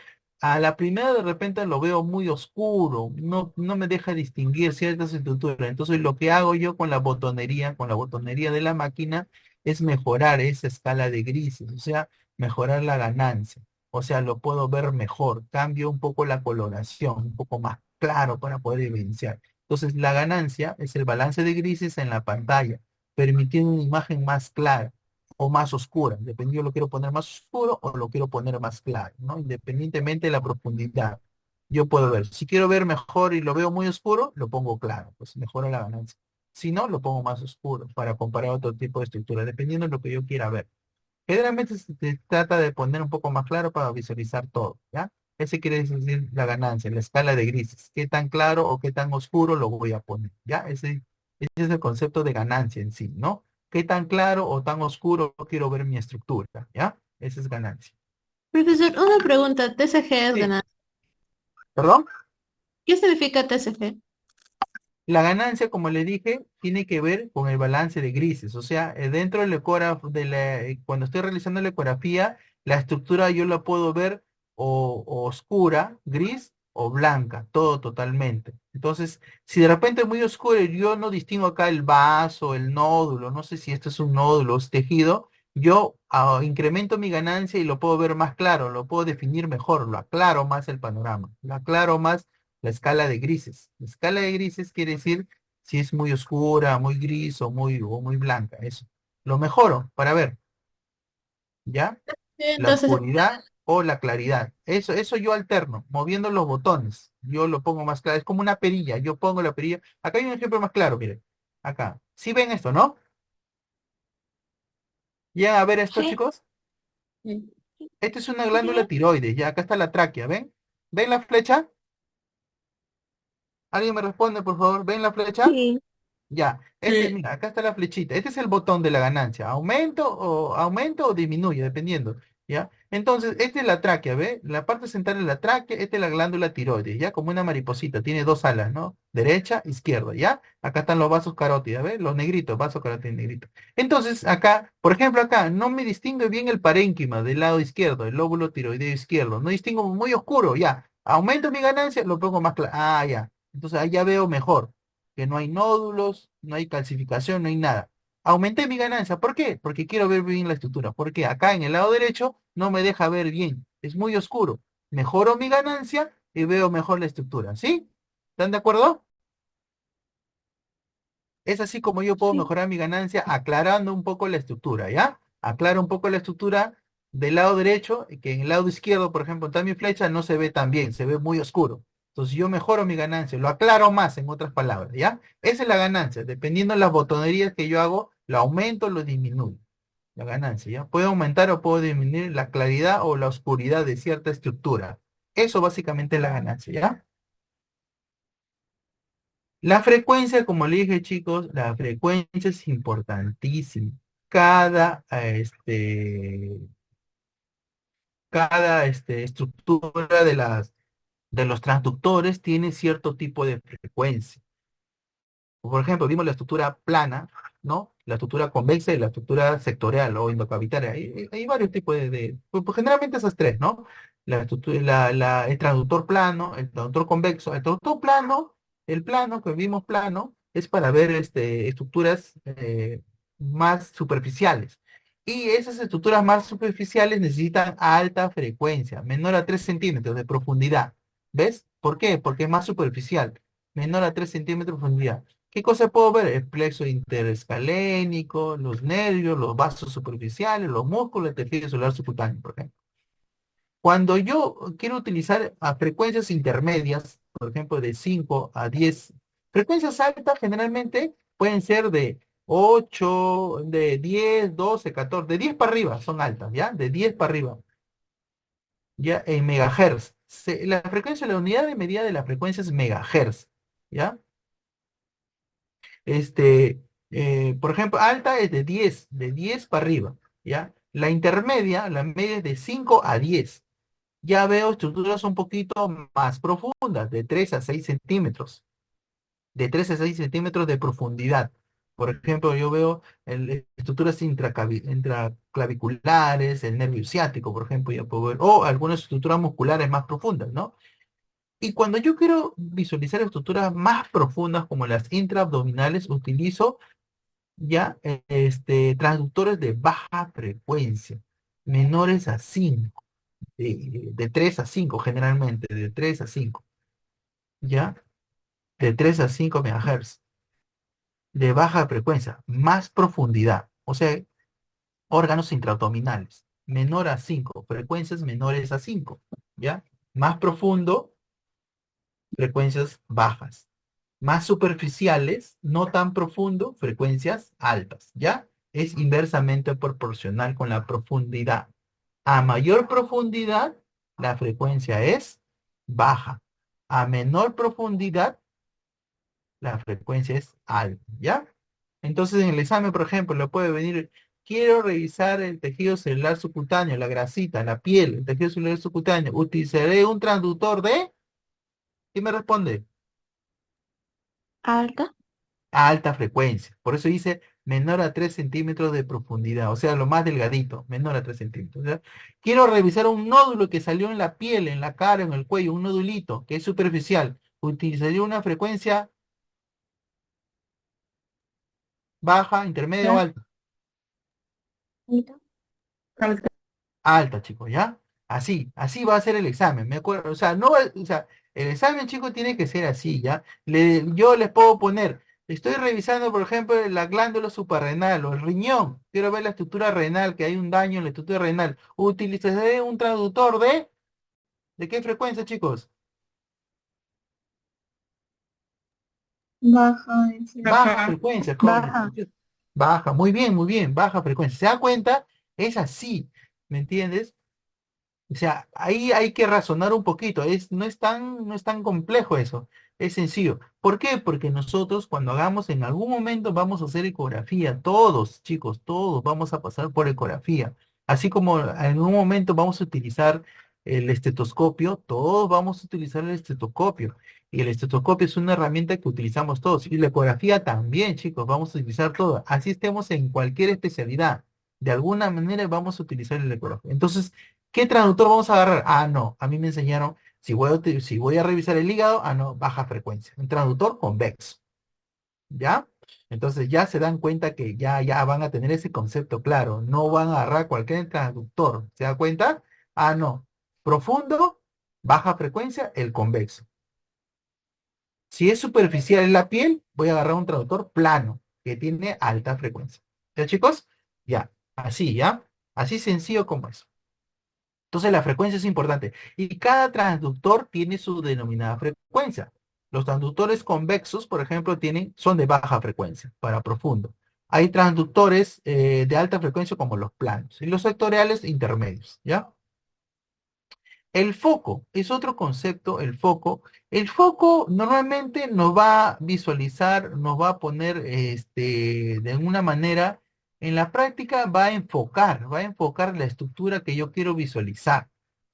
A: a la primera de repente lo veo muy oscuro, no me deja distinguir ciertas estructuras. Entonces lo que hago yo con la botonería de la máquina, es mejorar esa escala de grises, o sea, mejorar la ganancia. O sea, lo puedo ver mejor, cambio un poco la coloración, un poco más claro para poder evidenciar. Entonces, la ganancia es el balance de grises en la pantalla, permitiendo una imagen más clara o más oscura. Dependiendo, lo quiero poner más oscuro o lo quiero poner más claro, ¿no? Independientemente de la profundidad. Yo puedo ver, si quiero ver mejor y lo veo muy oscuro, lo pongo claro, pues mejora la ganancia. Si no, lo pongo más oscuro para comparar otro tipo de estructura, dependiendo de lo que yo quiera ver. Generalmente se trata de poner un poco más claro para visualizar todo, ¿ya? Ese quiere decir la ganancia, la escala de grises. ¿Qué tan claro o qué tan oscuro lo voy a poner? ¿Ya? Ese es el concepto de ganancia en sí, ¿no? ¿Qué tan claro o tan oscuro quiero ver mi estructura? ¿Ya? Esa es ganancia.
C: Profesor, una pregunta. TCG es
A: Sí.
C: ganancia.
A: ¿Perdón?
C: ¿Qué significa TCG?
A: La ganancia, como le dije, tiene que ver con el balance de grises. O sea, dentro del ecógrafo, cuando estoy realizando la ecografía, la estructura yo la puedo ver o oscura, gris o blanca, todo totalmente. Entonces, si de repente es muy oscuro y yo no distingo acá el vaso, el nódulo, no sé si esto es un nódulo o es tejido, yo incremento mi ganancia y lo puedo ver más claro, lo puedo definir mejor, lo aclaro más el panorama, lo aclaro más la escala de grises. La escala de grises quiere decir si es muy oscura, muy gris o muy blanca, eso. Lo mejoro para ver, ¿ya?
B: Sí,
A: La
B: entonces,
A: oscuridad o la claridad. Eso yo alterno, moviendo los botones. Yo lo pongo más claro. Es como una perilla. Yo pongo la perilla. Acá hay un ejemplo más claro, miren. Acá. ¿Sí ven esto, no? ¿Llegan a ver esto,
B: sí,
A: chicos?
B: sí,
A: Esta es una
B: sí,
A: glándula tiroides. Ya acá está la tráquea. ¿Ven? ¿Ven la flecha? ¿Alguien me responde, por favor? ¿Ven la flecha?
C: Sí.
A: Ya,
B: sí,
A: mira, acá está la flechita. Este es el botón de la ganancia. Aumento o disminuye, dependiendo. ¿Ya? Entonces, esta es la tráquea, ¿ve? La parte central de la tráquea, esta es la glándula tiroides, ¿ya? Como una mariposita, tiene dos alas, ¿no? Derecha, izquierda, ¿ya? Acá están los vasos carótidos, ¿ve? Los negritos, vasos carótidos negritos. Entonces, acá, por ejemplo, acá, no me distingue bien el parénquima del lado izquierdo, el lóbulo tiroideo izquierdo. No distingo muy oscuro, ya. Aumento mi ganancia, lo pongo más claro. Ah, ya. Entonces, ahí ya veo mejor que no hay nódulos, no hay calcificación, no hay nada. Aumenté mi ganancia. ¿Por qué? Porque quiero ver bien la estructura. Porque acá en el lado derecho no me deja ver bien. Es muy oscuro. Mejoro mi ganancia y veo mejor la estructura. ¿Sí? ¿Están de acuerdo? Es así como yo puedo
B: sí.
A: mejorar mi ganancia aclarando un poco la estructura, ¿ya? Aclaro un poco la estructura del lado derecho, que en el lado izquierdo, por ejemplo, está mi flecha, no se ve tan bien, se ve muy oscuro. Entonces yo mejoro mi ganancia, lo aclaro más, en otras palabras, ¿ya? Esa es la ganancia, dependiendo de las botonerías que yo hago, lo aumento o lo disminuyo. La ganancia, ¿ya? Puedo aumentar o puedo disminuir la claridad o la oscuridad de cierta estructura. Eso básicamente es la ganancia, ¿ya? La frecuencia, como le dije, chicos, la frecuencia es importantísima. Cada, estructura de los transductores tiene cierto tipo de frecuencia. Por ejemplo, vimos la estructura plana, ¿no? La estructura convexa y la estructura sectorial o endocavitaria. Hay varios tipos pues generalmente esas tres, ¿no? El transductor plano, el transductor convexo. El transductor plano, el plano que vimos plano, es para ver estructuras más superficiales. Y esas estructuras más superficiales necesitan alta frecuencia, menor a 3 centímetros de profundidad. ¿Ves? ¿Por qué? Porque es más superficial, menor a 3 centímetros de profundidad. ¿Qué cosa puedo ver? El plexo interescalénico, los nervios, los vasos superficiales, los músculos, el tejido celular subcutáneo, por ejemplo. Cuando yo quiero utilizar a frecuencias intermedias, por ejemplo, de 5 a 10, frecuencias altas generalmente pueden ser de 8, de 10, 12, 14, de 10 para arriba son altas, ¿ya? De 10 para arriba, ¿ya? En megahertz. La frecuencia, la unidad de medida de la frecuencia es megahertz, ¿ya? Por ejemplo, alta es de 10 para arriba, ¿ya? La media es de 5 a 10. Ya veo estructuras un poquito más profundas, de 3 a 6 centímetros, de 3 a 6 centímetros de profundidad. Por ejemplo, yo veo estructuras intraclaviculares, el nervio ciático, por ejemplo, ya puedo ver, o algunas estructuras musculares más profundas, ¿no? Y cuando yo quiero visualizar estructuras más profundas como las intraabdominales, utilizo ya transductores de baja frecuencia, menores a 5, de 3 a 5 generalmente, de 3 a 5, ya, de 3 a 5 MHz, de baja frecuencia, más profundidad, o sea, órganos intraabdominales, menor a 5 frecuencias menores a 5, ya, más profundo, frecuencias bajas. Más superficiales, no tan profundo, frecuencias altas, ¿ya? Es inversamente proporcional con la profundidad. A mayor profundidad, la frecuencia es baja. A menor profundidad, la frecuencia es alta, ¿ya? Entonces, en el examen, por ejemplo, le puede venir, quiero revisar el tejido celular subcutáneo, la grasita, la piel, el tejido celular subcutáneo. Utilizaré un transductor de, ¿qué me responde?
C: Alta.
A: A alta frecuencia. Por eso dice menor a 3 centímetros de profundidad, o sea, lo más delgadito, menor a 3 centímetros. ¿Ya? Quiero revisar un nódulo que salió en la piel, en la cara, en el cuello, un nodulito que es superficial. utilizaría una frecuencia baja, intermedia o
B: ¿Ya?
A: alta.
B: Alta.
A: Alta, chicos, ¿ya? Así va a ser el examen, me acuerdo, o sea, no, o sea, el examen, chicos, tiene que ser así, ¿ya? Yo les puedo poner, estoy revisando, por ejemplo, la glándula suprarrenal o el riñón, quiero ver la estructura renal, que hay un daño en la estructura renal, utilizaré un traductor ¿de qué frecuencia, chicos?
B: Baja,
A: Baja
B: baja,
A: frecuencia, jóvenes.
B: baja.
A: Baja, muy bien, baja frecuencia. ¿Se da cuenta? Es así, ¿me entiendes? O sea, ahí hay que razonar un poquito, no es tan complejo eso, es sencillo. ¿Por qué? Porque nosotros cuando hagamos en algún momento vamos a hacer ecografía, todos chicos, todos vamos a pasar por ecografía. Así como en algún momento vamos a utilizar el estetoscopio, todos vamos a utilizar el estetoscopio. Y el estetoscopio es una herramienta que utilizamos todos. Y la ecografía también, chicos, vamos a utilizar todo. Así estemos en cualquier especialidad. De alguna manera vamos a utilizar el ecografía. Entonces, ¿qué traductor vamos a agarrar? Ah, no, a mí me enseñaron, si voy a revisar el hígado, ah, no, baja frecuencia. Un traductor convexo, ¿ya? Entonces ya se dan cuenta que ya van a tener ese concepto claro. No van a agarrar cualquier traductor. ¿Se da cuenta? Ah, no. Profundo, baja frecuencia, el convexo. Si es superficial en la piel, voy a agarrar un traductor plano, que tiene alta frecuencia. ¿Ya, chicos? Ya, así, ¿ya? Así sencillo como eso. Entonces la frecuencia es importante. Y cada transductor tiene su denominada frecuencia. Los transductores convexos, por ejemplo, son de baja frecuencia para profundo. Hay transductores de alta frecuencia como los planos y los sectoriales intermedios, ¿ya? El foco es otro concepto, el foco. El foco normalmente nos va a visualizar, nos va a poner de alguna manera, en la práctica va a enfocar la estructura que yo quiero visualizar.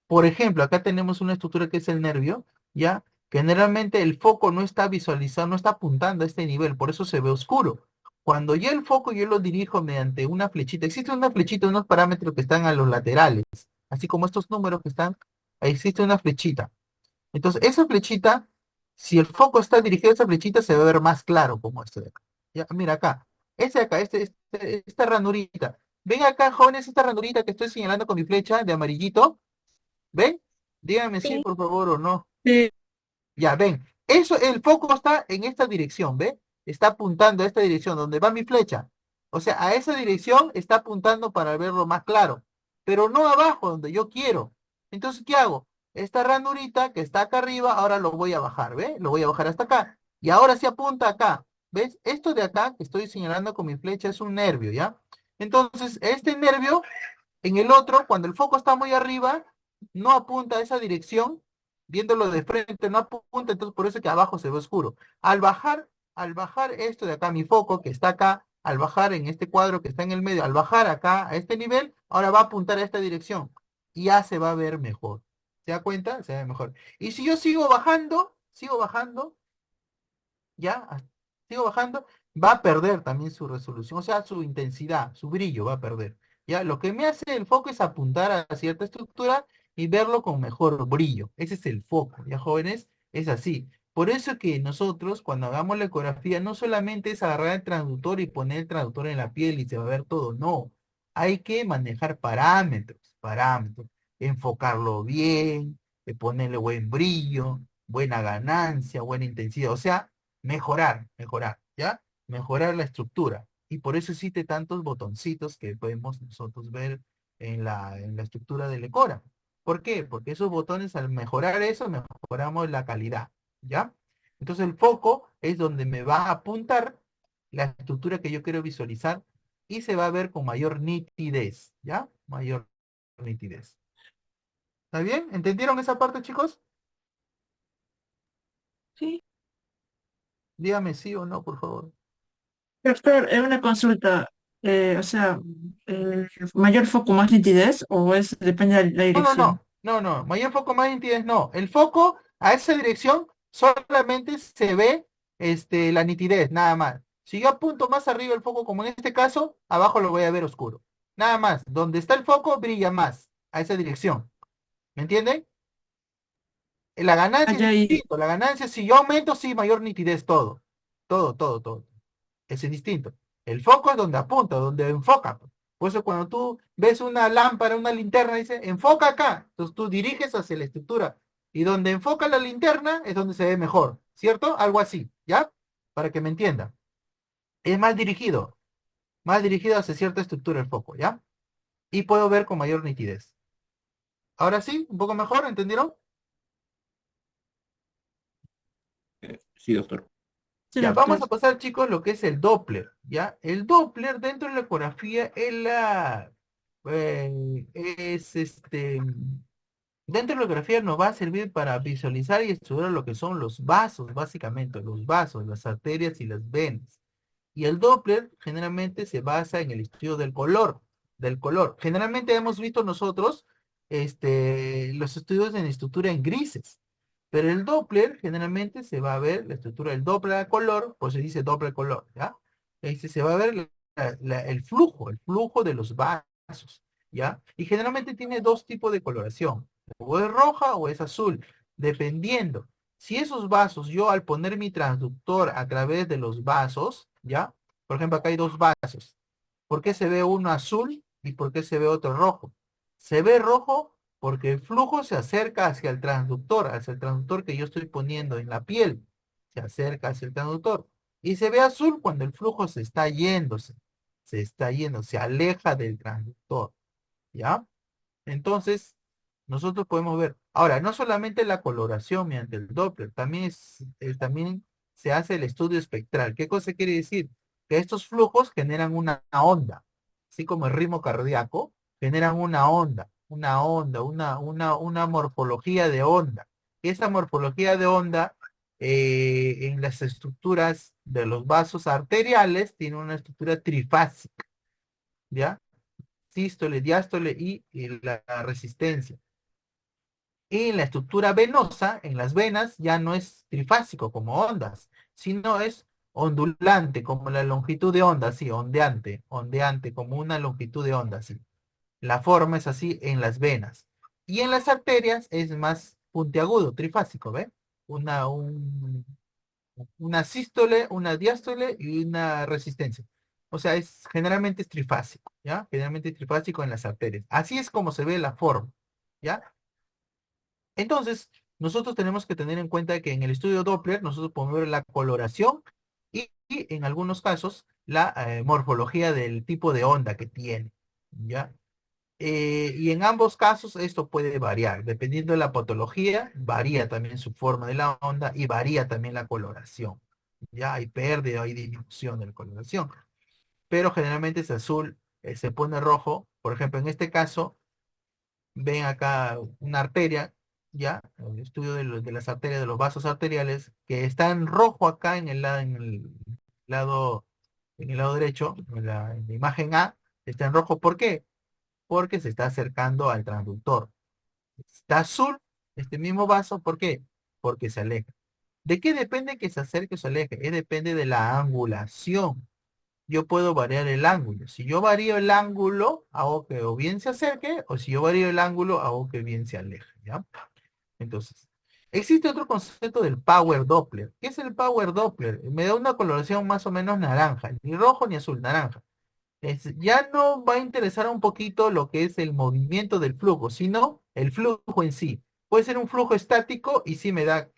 A: Por ejemplo, acá tenemos una estructura que es el nervio, ¿ya? Generalmente el foco no está visualizado, no está apuntando a este nivel, por eso se ve oscuro. Cuando ya el foco yo lo dirijo mediante una flechita, existe una flechita, unos parámetros que están a los laterales, así como estos números que están, ahí existe una flechita. Entonces, esa flechita, si el foco está dirigido a esa flechita, se va a ver más claro como este de acá. Ya, mira acá, ese de acá, esta ranurita. Ven acá, jóvenes, esta ranurita que estoy señalando con mi flecha de amarillito. ¿Ven? Díganme si
C: Sí.
A: por favor o no.
B: Sí.
A: Ya, ven. Eso, el foco está en esta dirección, ¿ve? Está apuntando a esta dirección, donde va mi flecha. O sea, a esa dirección está apuntando para verlo más claro. Pero no abajo, donde yo quiero. Entonces, ¿qué hago? Esta ranurita que está acá arriba, ahora lo voy a bajar, ¿ve? Lo voy a bajar hasta acá. Y ahora sí apunta acá. ¿Ves? Esto de acá que estoy señalando con mi flecha es un nervio, ¿ya? Entonces, este nervio en el otro, cuando el foco está muy arriba, no apunta a esa dirección, viéndolo de frente, no apunta, entonces por eso es que abajo se ve oscuro. Al bajar esto de acá, mi foco que está acá, al bajar en este cuadro que está en el medio, al bajar acá a este nivel, ahora va a apuntar a esta dirección y ya se va a ver mejor. ¿Se da cuenta? Se ve mejor. Y si yo sigo bajando, ya, sigo bajando, va a perder también su resolución, o sea, su intensidad, su brillo va a perder. Ya, lo que me hace el foco es apuntar a cierta estructura y verlo con mejor brillo. Ese es el foco, ya jóvenes, es así. Por eso que nosotros, cuando hagamos la ecografía, no solamente es agarrar el transductor y poner el transductor en la piel y se va a ver todo, no. Hay que manejar parámetros, enfocarlo bien, ponerle buen brillo, buena ganancia, buena intensidad. O sea, mejorar, ¿ya? Mejorar la estructura. Y por eso existe tantos botoncitos que podemos nosotros ver en la estructura del Ecora. ¿Por qué? Porque esos botones, al mejorar eso, mejoramos la calidad, ¿ya? Entonces el foco es donde me va a apuntar la estructura que yo quiero visualizar y se va a ver con mayor nitidez, ¿ya? Mayor nitidez. ¿Está bien? ¿Entendieron esa parte, chicos?
B: Sí.
A: Dígame sí o no, por favor.
B: Doctor, es una consulta. O sea, ¿mayor foco, más nitidez o es depende de la
A: No, no,
B: dirección?
A: no, no, no, mayor foco, más nitidez, no. El foco a esa dirección solamente se ve la nitidez, nada más. Si yo apunto más arriba el foco, como en este caso, abajo lo voy a ver oscuro. Nada más, donde está el foco brilla más, a esa dirección. ¿Me entienden? La ganancia es
B: Allá y
A: distinto. La ganancia, si yo aumento, sí, mayor nitidez, todo. Todo, todo, todo. Ese es distinto. El foco es donde apunta, donde enfoca. Por eso cuando tú ves una lámpara, una linterna, dice, enfoca acá. Entonces tú diriges hacia la estructura. Y donde enfoca la linterna es donde se ve mejor. ¿Cierto? Algo así, ¿ya? Para que me entienda. Es más dirigido hacia cierta estructura el foco, ¿ya? Y puedo ver con mayor nitidez. Ahora sí, un poco mejor, ¿entendieron?
D: Sí, doctor.
B: sí,
A: Ya, vamos
B: doctor.
A: a pasar, chicos, lo que es el Doppler, ¿ya? El Doppler dentro de la ecografía es dentro de la ecografía nos va a servir para visualizar y estudiar lo que son los vasos, básicamente, los vasos, las arterias y las venas. Y el Doppler generalmente se basa en el estudio del color. Generalmente hemos visto nosotros los estudios en estructura en grises, pero el Doppler generalmente se va a ver la estructura del Doppler a color, pues se dice Doppler color, ¿ya? Se va a ver el flujo de los vasos, ¿ya? Y generalmente tiene dos tipos de coloración, o es roja o es azul, dependiendo. Si esos vasos, yo al poner mi transductor a través de los vasos, ¿ya? Por ejemplo, acá hay dos vasos. ¿Por qué se ve uno azul y por qué se ve otro rojo? Se ve rojo porque el flujo se acerca hacia el transductor que yo estoy poniendo en la piel. Se acerca hacia el transductor. Y se ve azul cuando el flujo se está yendo, se aleja del transductor. ¿Ya? Entonces, nosotros podemos ver. Ahora, no solamente la coloración mediante el Doppler, también se hace el estudio espectral. ¿Qué cosa quiere decir? Que estos flujos generan una onda, así como el ritmo cardíaco, generan una morfología de onda. Esa morfología de onda en las estructuras de los vasos arteriales tiene una estructura trifásica, ¿ya? Sístole, diástole y la resistencia. Y en la estructura venosa, en las venas, ya no es trifásico como ondas, sino es ondulante, como la longitud de onda, sí, ondeante, como una longitud de onda, sí. La forma es así en las venas. Y en las arterias es más puntiagudo, trifásico, ¿ve? Una, un, una sístole, una diástole y una resistencia. O sea, generalmente es trifásico, ¿ya? Generalmente es trifásico en las arterias. Así es como se ve la forma, ¿ya? Entonces, nosotros tenemos que tener en cuenta que en el estudio Doppler nosotros podemos ver la coloración y en algunos casos la morfología del tipo de onda que tiene, ¿ya? Y en ambos casos esto puede variar, dependiendo de la patología, varía también su forma de la onda y varía también la coloración. Ya hay pérdida, hay disminución de la coloración, pero generalmente es azul, se pone rojo. Por ejemplo, en este caso, ven acá una arteria, ya, el estudio de las arterias, de los vasos arteriales, que está en rojo acá lado, en el lado derecho, en la imagen A, está en rojo. ¿Por qué? Porque se está acercando al transductor. Está azul este mismo vaso, ¿por qué? Porque se aleja. ¿De qué depende que se acerque o se aleje? Depende de la angulación. Yo puedo variar el ángulo. Si yo varío el ángulo, hago que o bien se acerque, o si yo varío el ángulo, hago que bien se aleje, ¿ya? Entonces, existe otro concepto del Power Doppler. ¿Qué es el Power Doppler? Me da una coloración más o menos naranja, ni rojo ni azul, naranja. Ya no va a interesar un poquito lo que es el movimiento del flujo, sino el flujo en sí. Puede ser un flujo estático y sí me da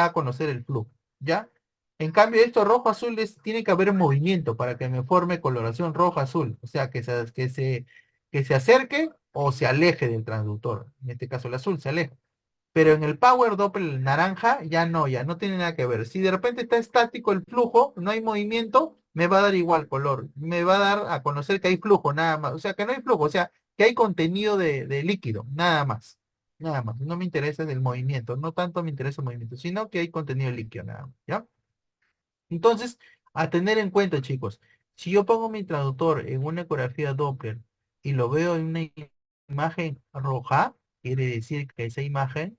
A: a conocer el flujo, ¿ya? En cambio, esto rojo-azul tiene que haber movimiento para que me forme coloración rojo-azul, o sea, que se acerque o se aleje del transductor. En este caso, el azul se aleja. Pero en el Power Doppler naranja ya no tiene nada que ver. Si de repente está estático el flujo, no hay movimiento, me va a dar igual color. Me va a dar a conocer que hay flujo, nada más. O sea, que no hay flujo, o sea, que hay contenido de líquido, nada más. Nada más. No me interesa el movimiento, no tanto me interesa el movimiento, sino que hay contenido líquido, nada más. ¿Ya? Entonces, a tener en cuenta, chicos, si yo pongo mi traductor en una ecografía Doppler y lo veo en una imagen roja, quiere decir que esa imagen,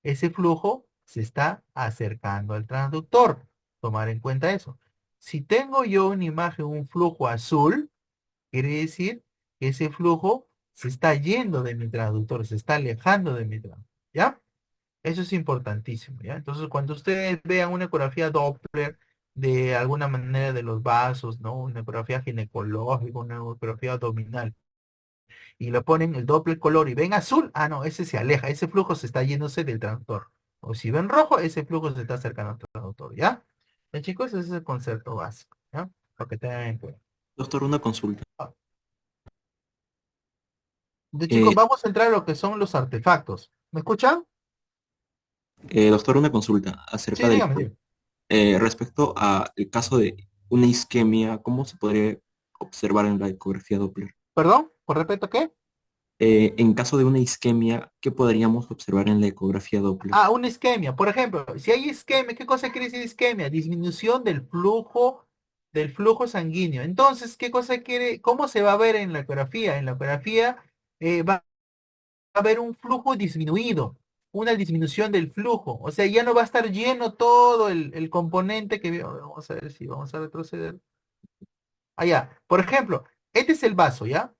A: ese flujo se está acercando al transductor. Tomar en cuenta eso. Si tengo yo una imagen, un flujo azul, quiere decir que ese flujo se está yendo de mi transductor, se está alejando de mi transductor. ¿Ya? Eso es importantísimo, ¿ya? Entonces, cuando ustedes vean una ecografía Doppler de alguna manera de los vasos, ¿no? Una ecografía ginecológica, una ecografía abdominal, y le ponen el doble color y ven azul, ah, no, ese se aleja, ese flujo se está yéndose del traductor. O si ven rojo, ese flujo se está acercando al traductor, ¿ya? Chicos, ese es el concepto básico, ¿ya? Para que tengan en cuenta.
D: Doctor, una consulta.
A: Ah, de chicos,
D: Eh,
A: vamos a entrar a lo que son los artefactos. ¿Me escuchan?
D: Doctor, una consulta acerca
A: Sí,
D: del
A: dígame, dígame.
D: respecto al caso de una isquemia, ¿cómo se podría observar en la ecografía Doppler?
A: ¿Perdón? ¿Con respecto a qué?
D: En caso de una isquemia, ¿qué podríamos observar en la ecografía Doppler?
A: Ah, una isquemia. Por ejemplo, si hay isquemia, ¿qué cosa quiere decir isquemia? Disminución del flujo sanguíneo. Entonces, ¿qué cosa quiere? ¿Cómo se va a ver en la ecografía? En la ecografía va a haber un flujo disminuido, una disminución del flujo. O sea, ya no va a estar lleno todo el componente que vamos a ver si vamos a retroceder. Allá. Por ejemplo, este es el vaso, ¿ya?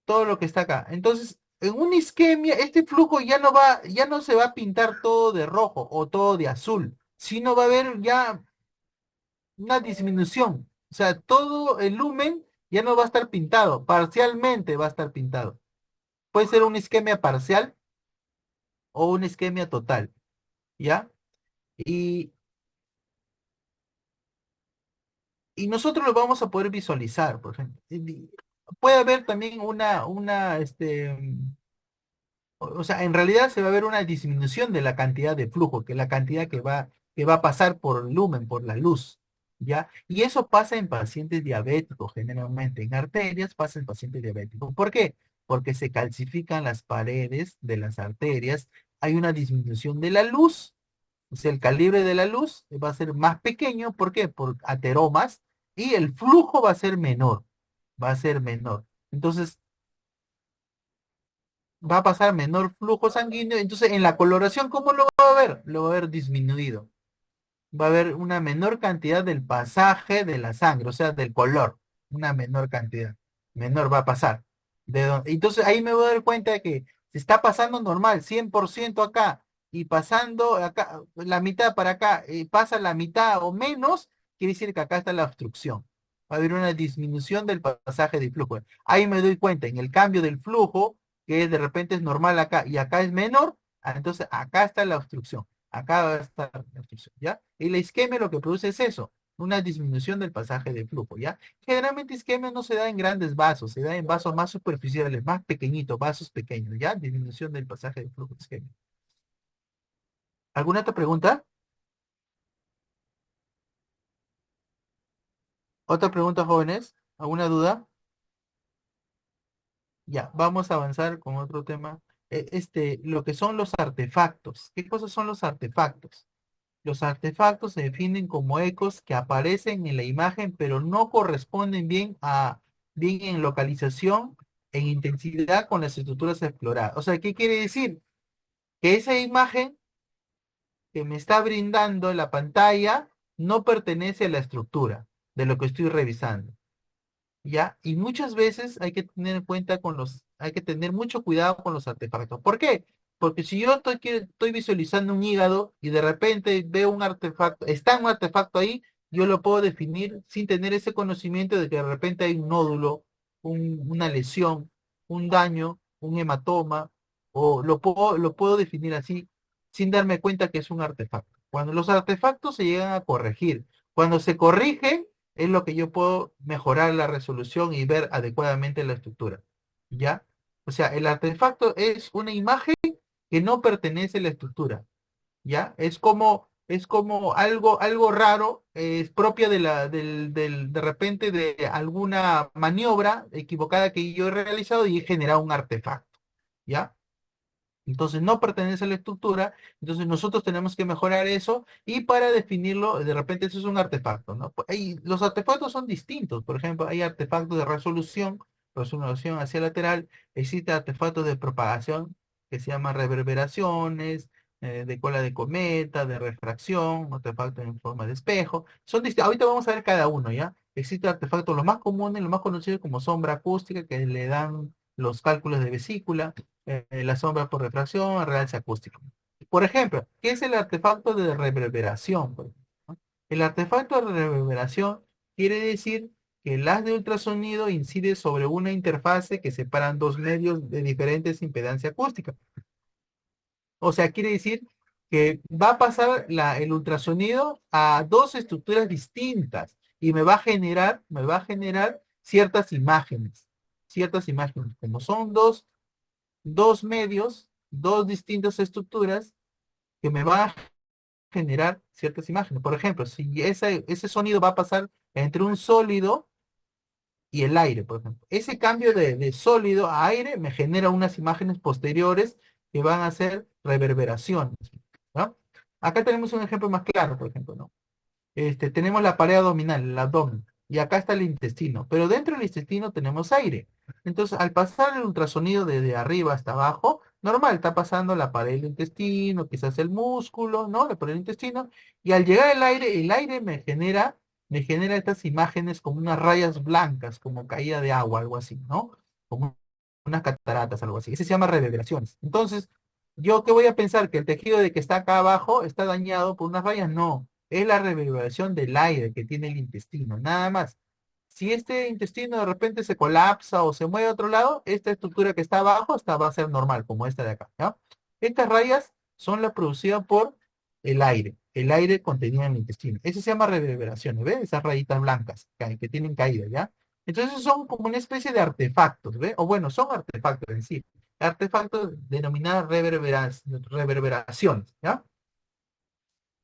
A: Todo lo que está acá. Entonces, en una isquemia, este flujo ya no se va a pintar todo de rojo o todo de azul, sino va a haber ya una disminución. O sea, todo el lumen ya no va a estar pintado, parcialmente va a estar pintado. Puede ser una isquemia parcial o una isquemia total, ¿ya? Y, y nosotros lo vamos a poder visualizar, por ejemplo. Puede haber también o sea, en realidad se va a ver una disminución de la cantidad de flujo, que es la cantidad que va a pasar por lumen, por la luz, ¿ya? Y eso pasa en pacientes diabéticos, generalmente en arterias pasa en pacientes diabéticos. ¿Por qué? Porque se calcifican las paredes de las arterias, hay una disminución de la luz, o sea, el calibre de la luz va a ser más pequeño, ¿por qué? Por ateromas, y el flujo va a ser menor, va a ser menor. Entonces, va a pasar menor flujo sanguíneo, entonces en la coloración, ¿cómo lo va a ver? Lo va a ver disminuido. Va a haber una menor cantidad del pasaje de la sangre, o sea, del color, una menor cantidad, menor va a pasar. Entonces ahí me voy a dar cuenta de que se está pasando normal, 100% acá, y pasando acá, la mitad para acá, y pasa la mitad o menos, quiere decir que acá está la obstrucción. Va a haber una disminución del pasaje de flujo. Ahí me doy cuenta, en el cambio del flujo, que de repente es normal acá y acá es menor, entonces acá está la obstrucción. Acá va a estar la obstrucción, ¿ya? Y la isquemia lo que produce es eso, una disminución del pasaje de flujo, ¿ya? Generalmente isquemia no se da en grandes vasos, se da en vasos más superficiales, más pequeñitos, vasos pequeños, ¿ya? Disminución del pasaje de flujo isquemia. ¿Alguna otra pregunta? ¿Otra pregunta, jóvenes? ¿Alguna duda? Ya, vamos a avanzar con otro tema. Lo que son los artefactos. ¿Qué cosas son los artefactos? Los artefactos se definen como ecos que aparecen en la imagen, pero no corresponden bien en localización, en intensidad con las estructuras exploradas. O sea, ¿qué quiere decir? Que esa imagen que me está brindando la pantalla no pertenece a la estructura de lo que estoy revisando. ¿Ya? Y muchas veces hay que tener en cuenta hay que tener mucho cuidado con los artefactos. ¿Por qué? Porque si yo estoy visualizando un hígado y de repente veo un artefacto, está un artefacto ahí, yo lo puedo definir sin tener ese conocimiento de que de repente hay un nódulo, una lesión, un daño, un hematoma, o lo puedo definir así sin darme cuenta que es un artefacto. Cuando los artefactos se llegan a corregir, cuando se corrigen, es lo que yo puedo mejorar la resolución y ver adecuadamente la estructura. ¿Ya? O sea, el artefacto es una imagen que no pertenece a la estructura. ¿Ya? Es como algo raro, es propia de repente de alguna maniobra equivocada que yo he realizado y he generado un artefacto. ¿Ya? Entonces no pertenece a la estructura, entonces nosotros tenemos que mejorar eso y para definirlo, de repente eso es un artefacto, ¿no? Los artefactos son distintos, por ejemplo, hay artefactos de resolución hacia lateral, existe artefactos de propagación que se llaman reverberaciones, de cola de cometa, de refracción, artefactos en forma de espejo, son distintos, ahorita vamos a ver cada uno, ¿ya? Existen artefactos los más comunes, los más conocidos como sombra acústica, que le dan los cálculos de vesícula, la sombra por refracción, realce acústico. Por ejemplo, ¿qué es el artefacto de reverberación? Por ejemplo, ¿no? El artefacto de reverberación quiere decir que el haz de ultrasonido incide sobre una interfase que separan dos medios de diferentes impedancia acústica. O sea, quiere decir que va a pasar el ultrasonido a dos estructuras distintas y me va a generar ciertas imágenes. Como son dos medios, dos distintas estructuras que me van a generar ciertas imágenes. Por ejemplo, si ese sonido va a pasar entre un sólido y el aire, por ejemplo. Ese cambio de sólido a aire me genera unas imágenes posteriores que van a ser reverberaciones, ¿no? Acá tenemos un ejemplo más claro, por ejemplo, ¿no? Tenemos la pared abdominal, el abdomen, y acá está el intestino, pero dentro del intestino tenemos aire. Entonces, al pasar el ultrasonido desde arriba hasta abajo, normal, está pasando la pared del intestino, quizás el músculo, ¿no? La pared del intestino, y al llegar el aire me genera estas imágenes como unas rayas blancas, como caída de agua, algo así, ¿no? Como unas cataratas, algo así. Ese se llama reverberaciones. Entonces, ¿yo qué voy a pensar? ¿Que el tejido de que está acá abajo está dañado por unas rayas? No, es la reverberación del aire que tiene el intestino, nada más. Si este intestino de repente se colapsa o se mueve a otro lado, esta estructura que está abajo va a ser normal, como esta de acá, ¿ya? Estas rayas son las producidas por el aire contenido en el intestino. Eso se llama reverberación, ¿ves? Esas rayitas blancas que tienen caída, ¿ya? Entonces son como una especie de artefactos, ¿ves? O bueno, son artefactos en sí, artefactos denominados reverberaciones, ¿ya?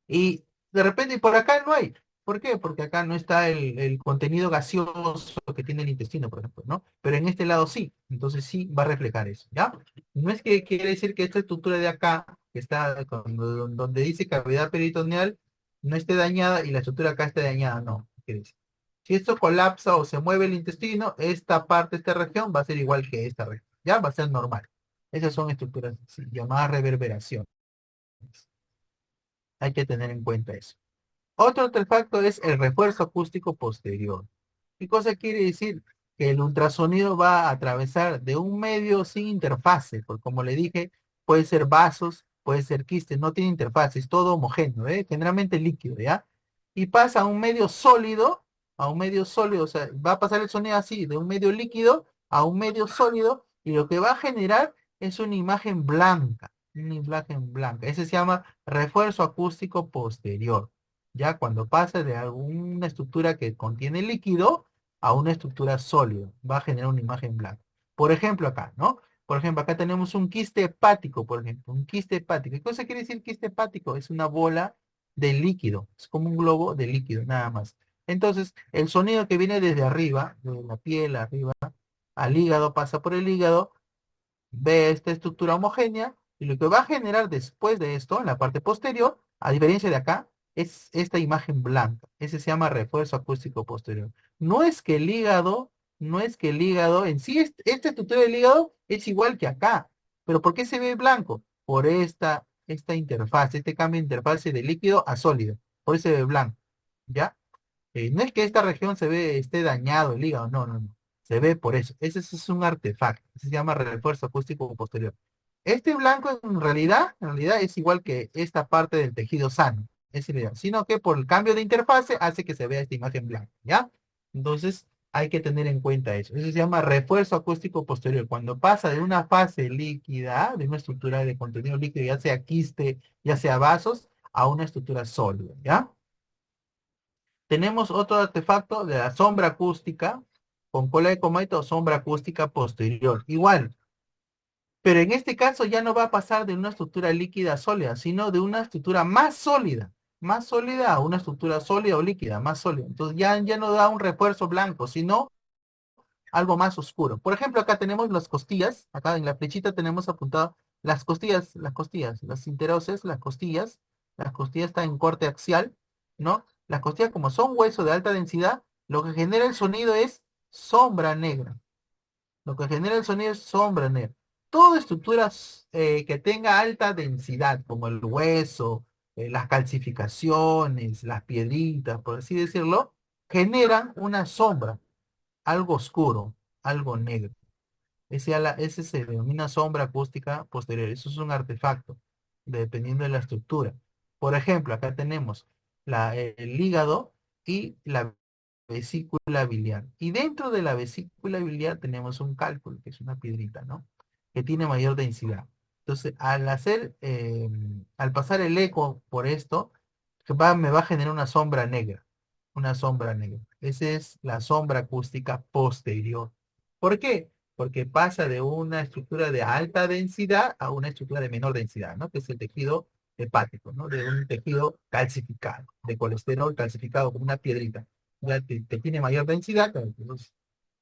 A: Y de repente por acá no hay. ¿Por qué? Porque acá no está el contenido gaseoso que tiene el intestino, por ejemplo, ¿no? Pero en este lado sí. Entonces sí va a reflejar eso, ¿ya? No es que quiere decir que esta estructura de acá, que está donde dice cavidad peritoneal, no esté dañada y la estructura acá esté dañada, no. Quiere decir. Si esto colapsa o se mueve el intestino, esta parte, esta región va a ser igual que esta región, ¿ya? Va a ser normal. Esas son estructuras sí, llamadas reverberación. Hay que tener en cuenta eso. Otro artefacto es el refuerzo acústico posterior. ¿Qué cosa quiere decir? Que el ultrasonido va a atravesar de un medio sin interfase, porque como le dije, puede ser vasos, puede ser quistes, no tiene interfase, es todo homogéneo, ¿eh? Generalmente líquido, ¿ya? Y pasa a un medio sólido, o sea, va a pasar el sonido así, de un medio líquido a un medio sólido, y lo que va a generar es una imagen blanca. Ese se llama refuerzo acústico posterior. Ya cuando pasa de alguna estructura que contiene líquido a una estructura sólida, va a generar una imagen blanca. Por ejemplo, acá, ¿no? Por ejemplo, acá tenemos un quiste hepático, por ejemplo, un quiste hepático. ¿Qué cosa quiere decir quiste hepático? Es una bola de líquido, es como un globo de líquido, nada más. Entonces, el sonido que viene desde arriba, de la piel arriba, al hígado, pasa por el hígado, ve esta estructura homogénea y lo que va a generar después de esto, en la parte posterior, a diferencia de acá, es esta imagen blanca. Ese se llama refuerzo acústico posterior. No es que el hígado, no es que el hígado en sí, esta estructura del hígado es igual que acá. Pero ¿por qué se ve blanco? Por esta interfaz, este cambio de interfase de líquido a sólido. Por eso se ve blanco. ¿Ya? No es que esta región esté dañado el hígado, no, no, no. Se ve por eso. Ese es un artefacto. Ese se llama refuerzo acústico posterior. Este blanco en realidad es igual que esta parte del tejido sano. Es ideal. Sino que por el cambio de interfase hace que se vea esta imagen blanca, ¿ya? Entonces hay que tener en cuenta eso. Eso se llama refuerzo acústico posterior. Cuando pasa de una fase líquida, de una estructura de contenido líquido, ya sea quiste, ya sea vasos, a una estructura sólida, ¿ya? Tenemos otro artefacto de la sombra acústica con cola de cometa o sombra acústica posterior. Igual, pero en este caso ya no va a pasar de una estructura líquida a sólida, sino de una estructura más sólida a una estructura sólida o líquida, más sólida. Entonces ya no da un refuerzo blanco, sino algo más oscuro. Por ejemplo, acá tenemos las costillas, acá en la flechita tenemos apuntado las interoses, las costillas están en corte axial, ¿no? Las costillas como son hueso de alta densidad, lo que genera el sonido es sombra negra. Lo que genera el sonido es sombra negra. Toda estructura que tenga alta densidad, como el hueso, las calcificaciones, las piedritas, por así decirlo, generan una sombra, algo oscuro, algo negro. Ese se denomina sombra acústica posterior. Eso es un artefacto. dependiendo de la estructura. Por ejemplo, acá tenemos el hígado y la vesícula biliar. Y dentro de la vesícula biliar tenemos un cálculo, que es una piedrita, ¿no? Que tiene mayor densidad. Entonces, al pasar el eco por esto, me va a generar una sombra negra. Una sombra negra. Esa es la sombra acústica posterior. ¿Por qué? Porque pasa de una estructura de alta densidad a una estructura de menor densidad, ¿no? Que es el tejido hepático, ¿no? De un tejido calcificado, de colesterol calcificado como una piedrita. Ya tiene mayor densidad, entonces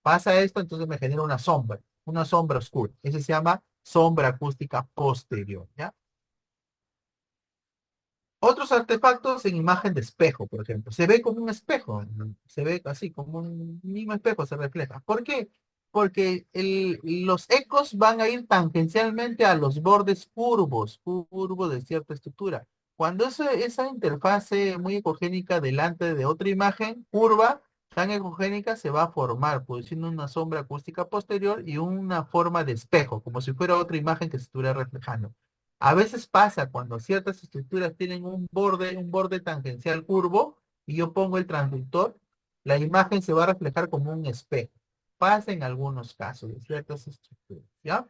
A: pasa esto, entonces me genera una sombra oscura. Ese se llama sombra acústica posterior, ¿ya? Otros artefactos en imagen de espejo, por ejemplo. Se ve como un espejo, ¿no? Se ve así, como un mismo espejo se refleja. ¿Por qué? Porque los ecos van a ir tangencialmente a los bordes curvos de cierta estructura. Cuando esa interfase muy ecogénica delante de otra imagen curva, tan ecogénica, se va a formar, produciendo una sombra acústica posterior y una forma de espejo, como si fuera otra imagen que se estuviera reflejando. A veces pasa cuando ciertas estructuras tienen un borde tangencial curvo, y yo pongo el transductor, la imagen se va a reflejar como un espejo. Pasa en algunos casos de ciertas estructuras, ¿ya?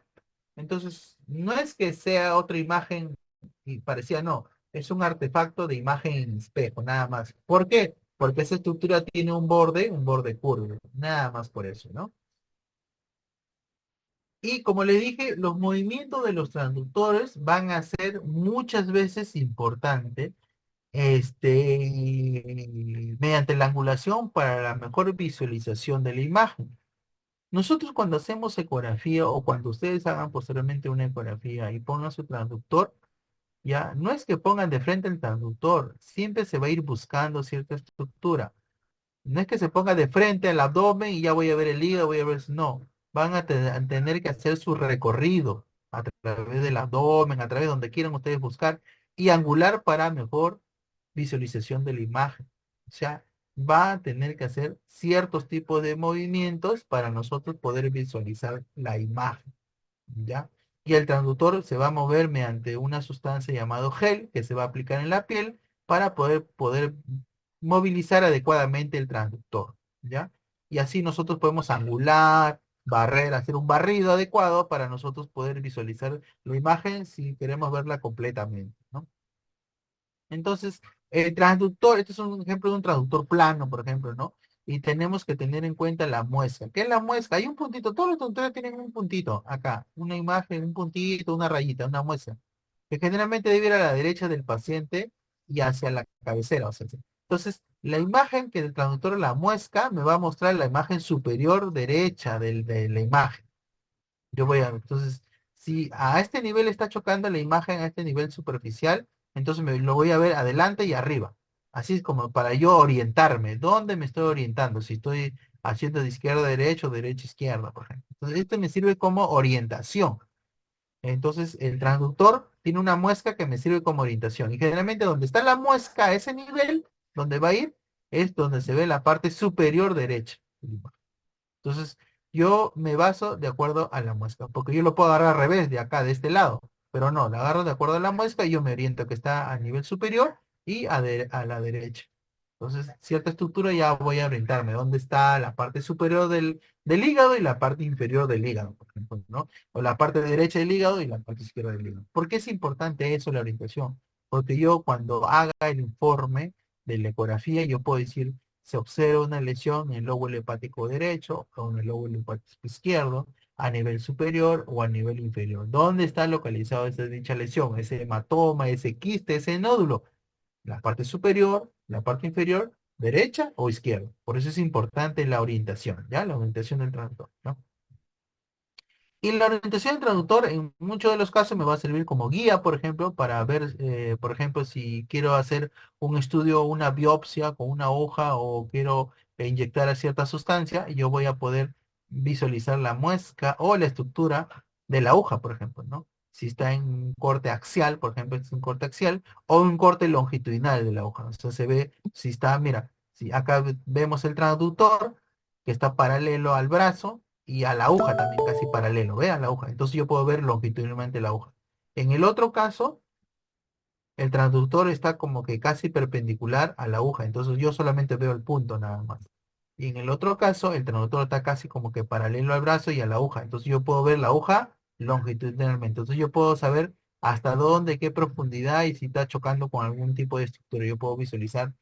A: Entonces, no es que sea otra imagen y parecía, no, es un artefacto de imagen en espejo, nada más. ¿Por qué? Porque esa estructura tiene un borde curvo, nada más por eso, ¿no? Y como le dije, los movimientos de los transductores van a ser muchas veces importantes, mediante la angulación para la mejor visualización de la imagen. Nosotros cuando hacemos ecografía o cuando ustedes hagan posteriormente una ecografía y pongan su transductor, ya no es que pongan de frente el transductor, siempre se va a ir buscando cierta estructura. No es que se ponga de frente al abdomen y ya voy a ver el hígado, voy a ver, no, van a tener que hacer su recorrido a través del abdomen, a través de donde quieran ustedes buscar y angular para mejor visualización de la imagen. O sea, va a tener que hacer ciertos tipos de movimientos para nosotros poder visualizar la imagen, ¿ya? Y el transductor se va a mover mediante una sustancia llamado gel que se va a aplicar en la piel para poder movilizar adecuadamente el transductor, ¿ya? Y así nosotros podemos angular, barrer, hacer un barrido adecuado para nosotros poder visualizar la imagen si queremos verla completamente, ¿no? Entonces, el transductor, este es un ejemplo de un transductor plano, por ejemplo, ¿no? Y tenemos que tener en cuenta la muesca. ¿Qué es la muesca? Hay un puntito, todos los transductores tienen un puntito acá, una imagen, un puntito, una rayita, una muesca, que generalmente debe ir a la derecha del paciente y hacia la cabecera, o sea, sí. Entonces, la imagen que el transductor, la muesca, me va a mostrar la imagen superior derecha de la imagen. Entonces, si a este nivel está chocando la imagen a este nivel superficial, entonces lo voy a ver adelante y arriba. Así es como para yo orientarme. ¿Dónde me estoy orientando? Si estoy haciendo de izquierda a derecha o derecha a izquierda, por ejemplo. Entonces, esto me sirve como orientación. Entonces, el transductor tiene una muesca que me sirve como orientación. Y generalmente donde está la muesca a ese nivel, donde va a ir, es donde se ve la parte superior derecha. Entonces, yo me baso de acuerdo a la muesca, porque yo lo puedo agarrar al revés, de acá, de este lado, pero no, la agarro de acuerdo a la muesca y yo me oriento que está a nivel superior y a la derecha. Entonces, cierta estructura ya voy a orientarme, dónde está la parte superior del hígado y la parte inferior del hígado, por ejemplo, ¿no? O la parte derecha del hígado y la parte izquierda del hígado. ¿Por qué es importante eso, la orientación? Porque yo cuando haga el informe de la ecografía, yo puedo decir, se observa una lesión en el lóbulo hepático derecho o en el lóbulo hepático izquierdo, a nivel superior o a nivel inferior. ¿Dónde está localizado esa dicha lesión? Ese hematoma, ese quiste, ese nódulo. La parte superior, la parte inferior, derecha o izquierda. Por eso es importante la orientación, ¿ya? La orientación del traductor, ¿no? Y la orientación del traductor en muchos de los casos me va a servir como guía, por ejemplo, para ver, por ejemplo, si quiero hacer un estudio, una biopsia con una hoja o quiero inyectar a cierta sustancia, yo voy a poder visualizar la muesca o la estructura de la aguja, por ejemplo, ¿no? Si está en un corte axial, por ejemplo, es un corte axial o un corte longitudinal de la aguja. O sea, se ve si está, mira, si acá vemos el transductor que está paralelo al brazo y a la aguja también casi paralelo, ¿ve? A la aguja. Entonces yo puedo ver longitudinalmente la aguja. En el otro caso, el transductor está como que casi perpendicular a la aguja, entonces yo solamente veo el punto nada más. Y en el otro caso, el transductor está casi como que paralelo al brazo y a la aguja, entonces yo puedo ver la aguja longitudinalmente, entonces yo puedo saber hasta dónde, qué profundidad y si está chocando con algún tipo de estructura, yo puedo visualizar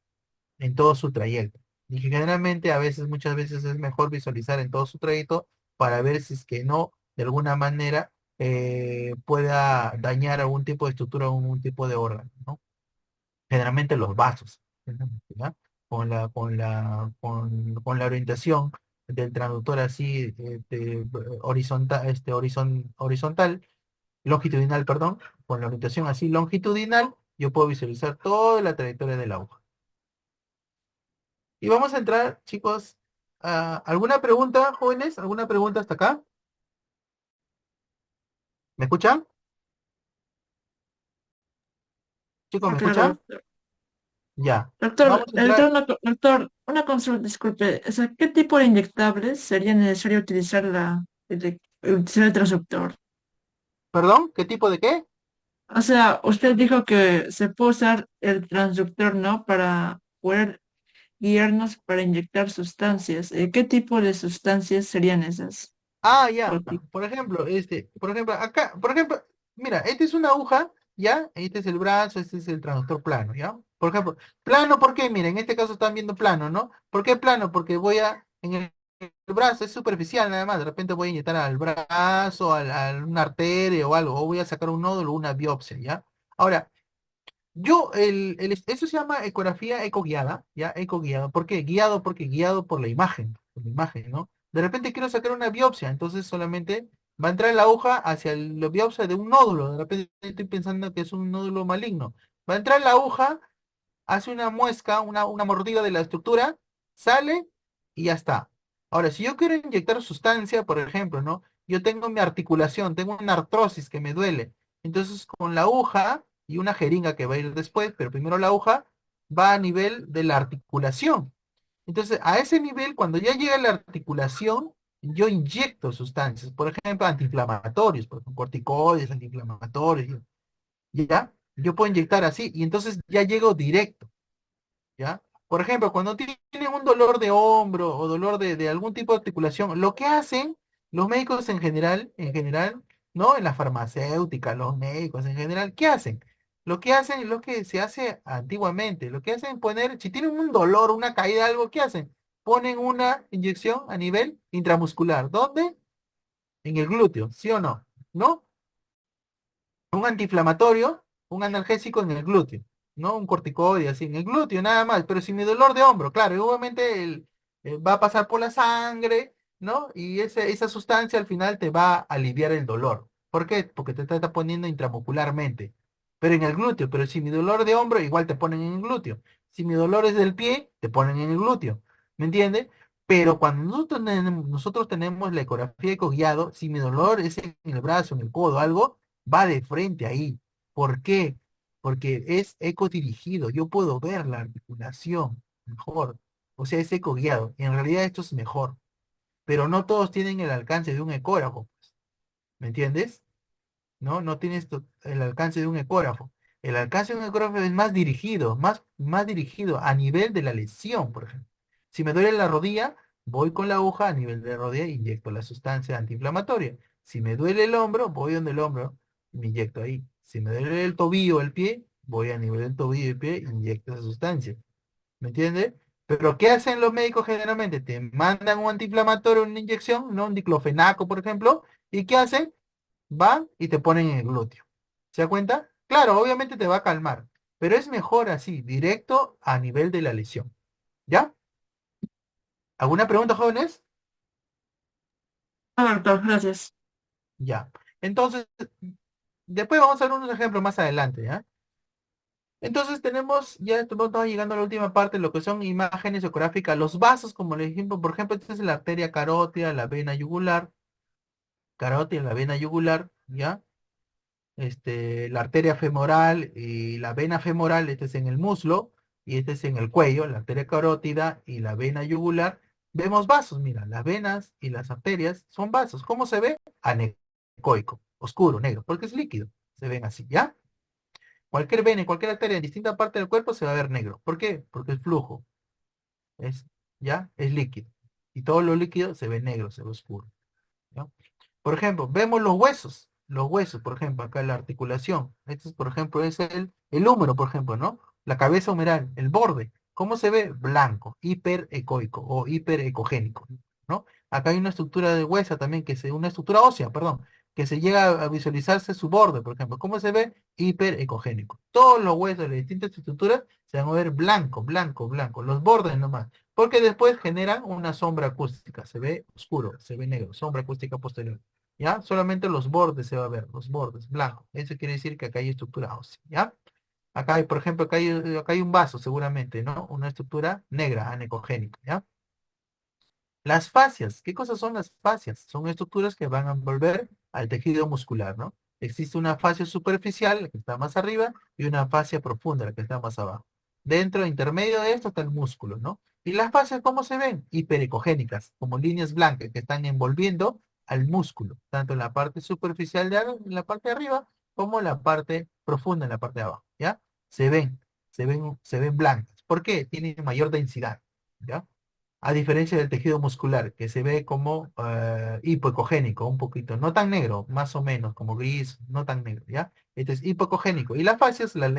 A: en todo su trayecto. Y que generalmente a veces, muchas veces es mejor visualizar en todo su trayecto para ver si es que no, de alguna manera, pueda dañar algún tipo de estructura o algún tipo de órgano, ¿no? Generalmente los vasos, ¿ya? Con la orientación del transductor así, horizontal, horizontal, longitudinal, perdón, con la orientación así longitudinal, yo puedo visualizar toda la trayectoria del aguja. Y vamos a entrar, chicos, ¿alguna pregunta, jóvenes? ¿Alguna pregunta hasta acá? ¿Me escuchan? Chicos,
B: Ah,
A: ¿me
B: claro,
A: escuchan?
B: doctor.
A: Ya.
B: Doctor,
A: Vamos a entrar.
B: doctor, una consulta, disculpe. O sea, ¿qué tipo de inyectables sería necesario utilizar utilizar el transductor?
A: ¿Perdón? ¿Qué tipo de qué?
B: O sea, usted dijo que se puede usar el transductor, ¿no? Para poder guiarnos para inyectar sustancias. ¿Qué tipo de sustancias serían esas?
A: Ah,
B: O
A: ya.
B: ti-
A: Por ejemplo, acá, por ejemplo, mira, esta es una aguja, ¿ya? Este es el brazo, este es el transductor plano, ¿ya? Por ejemplo, plano, ¿por qué? Mira, en este caso están viendo plano, ¿no? ¿Por qué plano? Porque en el brazo es superficial nada más, de repente voy a inyectar al brazo, a una arteria o algo, o voy a sacar un nódulo o una biopsia, ¿ya? Ahora, eso se llama ecografía ecoguiada, ¿ya? Ecoguiado. ¿Por qué? Guiado porque guiado por la imagen, ¿no? De repente quiero sacar una biopsia, entonces solamente va a entrar la aguja hacia la biopsia de un nódulo. De repente estoy pensando que es un nódulo maligno. Va a entrar la aguja, hace una muesca, una mordida de la estructura, sale y ya está. Ahora, si yo quiero inyectar sustancia, por ejemplo, ¿no? Yo tengo mi articulación, tengo una artrosis que me duele. Entonces, con la aguja y una jeringa que va a ir después, pero primero la aguja va a nivel de la articulación. Entonces, a ese nivel, cuando ya llega la articulación, yo inyecto sustancias, por ejemplo, antiinflamatorios, por ejemplo, corticoides, antiinflamatorios, ¿ya? Yo puedo inyectar así y entonces ya llego directo. ¿Ya? Por ejemplo, cuando tienen un dolor de hombro o dolor de algún tipo de articulación, lo que hacen los médicos en general, ¿no? En la farmacéutica, los médicos en general, ¿qué hacen? Lo que hacen es lo que se hace antiguamente, lo que hacen es poner, si tienen un dolor, una caída, algo, ¿qué hacen? Ponen una inyección a nivel intramuscular. ¿Dónde? En el glúteo, ¿sí o no? ¿No? Un antiinflamatorio, un analgésico en el glúteo, ¿no? Un corticoide así, en el glúteo nada más, pero sin mi dolor de hombro, claro, y obviamente va a pasar por la sangre, ¿no? Y esa sustancia al final te va a aliviar el dolor. ¿Por qué? Porque te está poniendo intramuscularmente, pero en el glúteo, pero si mi dolor de hombro, igual te ponen en el glúteo. Si mi dolor es del pie, te ponen en el glúteo, ¿me entiendes? Pero cuando nosotros tenemos la ecografía ecoguiado, si mi dolor es en el brazo, en el codo, algo, va de frente ahí. ¿Por qué? Porque es eco dirigido. Yo puedo ver la articulación mejor. O sea, es eco guiado. En realidad esto es mejor. Pero no todos tienen el alcance de un ecógrafo, pues. ¿Me entiendes? ¿No? No tienes el alcance de un ecógrafo. El alcance de un ecógrafo es más dirigido a nivel de la lesión, por ejemplo. Si me duele la rodilla, voy con la aguja a nivel de la rodilla e inyecto la sustancia antiinflamatoria. Si me duele el hombro, voy donde el hombro y me inyecto ahí. Si me duele el tobillo o el pie, voy a nivel del tobillo y el pie e inyecto esa sustancia. ¿Me entiendes? Pero ¿qué hacen los médicos generalmente? Te mandan un antiinflamatorio, una inyección, ¿no? Un diclofenaco, por ejemplo, ¿y qué hacen? Van y te ponen en el glúteo. ¿Se da cuenta? Claro, obviamente te va a calmar, pero es mejor así, directo a nivel de la lesión. ¿Ya? ¿Alguna pregunta, jóvenes?
B: Ah, doctor, gracias.
A: Ya. Entonces, después vamos a ver unos ejemplos más adelante, ¿ya? Entonces ya estamos llegando a la última parte, lo que son imágenes ecográficas, los vasos, como le dijimos, por ejemplo, esta es la arteria carótida, la vena yugular, ¿ya? La arteria femoral y la vena femoral, este es en el muslo y este es en el cuello, la arteria carótida y la vena yugular. Vemos vasos, mira, las venas y las arterias son vasos. ¿Cómo se ve? Anecoico, oscuro, negro, porque es líquido. Se ven así, ¿ya? Cualquier vena, cualquier arteria en distinta parte del cuerpo se va a ver negro. ¿Por qué? Porque es flujo, es, ¿ya? Es líquido. Y todo lo líquido se ve negro, se ve oscuro, ¿ya? Por ejemplo, vemos los huesos, por ejemplo, acá la articulación. Este es, por ejemplo, es el húmero, por ejemplo, ¿no? La cabeza humeral, el borde. ¿Cómo se ve? Blanco, hiperecoico o hiperecogénico, ¿no? Acá hay una estructura de huesa también, una estructura ósea, perdón, que se llega a visualizarse su borde, por ejemplo. ¿Cómo se ve? Hiperecogénico. Todos los huesos de las distintas estructuras se van a ver blanco, blanco, blanco. Los bordes nomás. Porque después generan una sombra acústica. Se ve oscuro, se ve negro, sombra acústica posterior. ¿Ya? Solamente los bordes se va a ver, los bordes, blanco. Eso quiere decir que acá hay estructura ósea, ¿ya? Acá hay, por ejemplo, acá hay un vaso seguramente, ¿no? Una estructura negra, anecogénica, ¿ya? Las fascias, ¿qué cosas son las fascias? Son estructuras que van a envolver al tejido muscular, ¿no? Existe una fascia superficial, la que está más arriba, y una fascia profunda, la que está más abajo. Dentro, intermedio de esto está el músculo, ¿no? ¿Y las fascias cómo se ven? Hiperecogénicas, como líneas blancas que están envolviendo al músculo, tanto en la parte superficial en la parte de arriba, como en la parte profunda en la parte de abajo, ¿ya? Se ven, se ven blancas. ¿Por qué? Tienen mayor densidad, ¿ya? A diferencia del tejido muscular, que se ve como hipoecogénico, un poquito, no tan negro, más o menos, como gris, no tan negro, ¿ya? Este es hipoecogénico. Y las fascias, las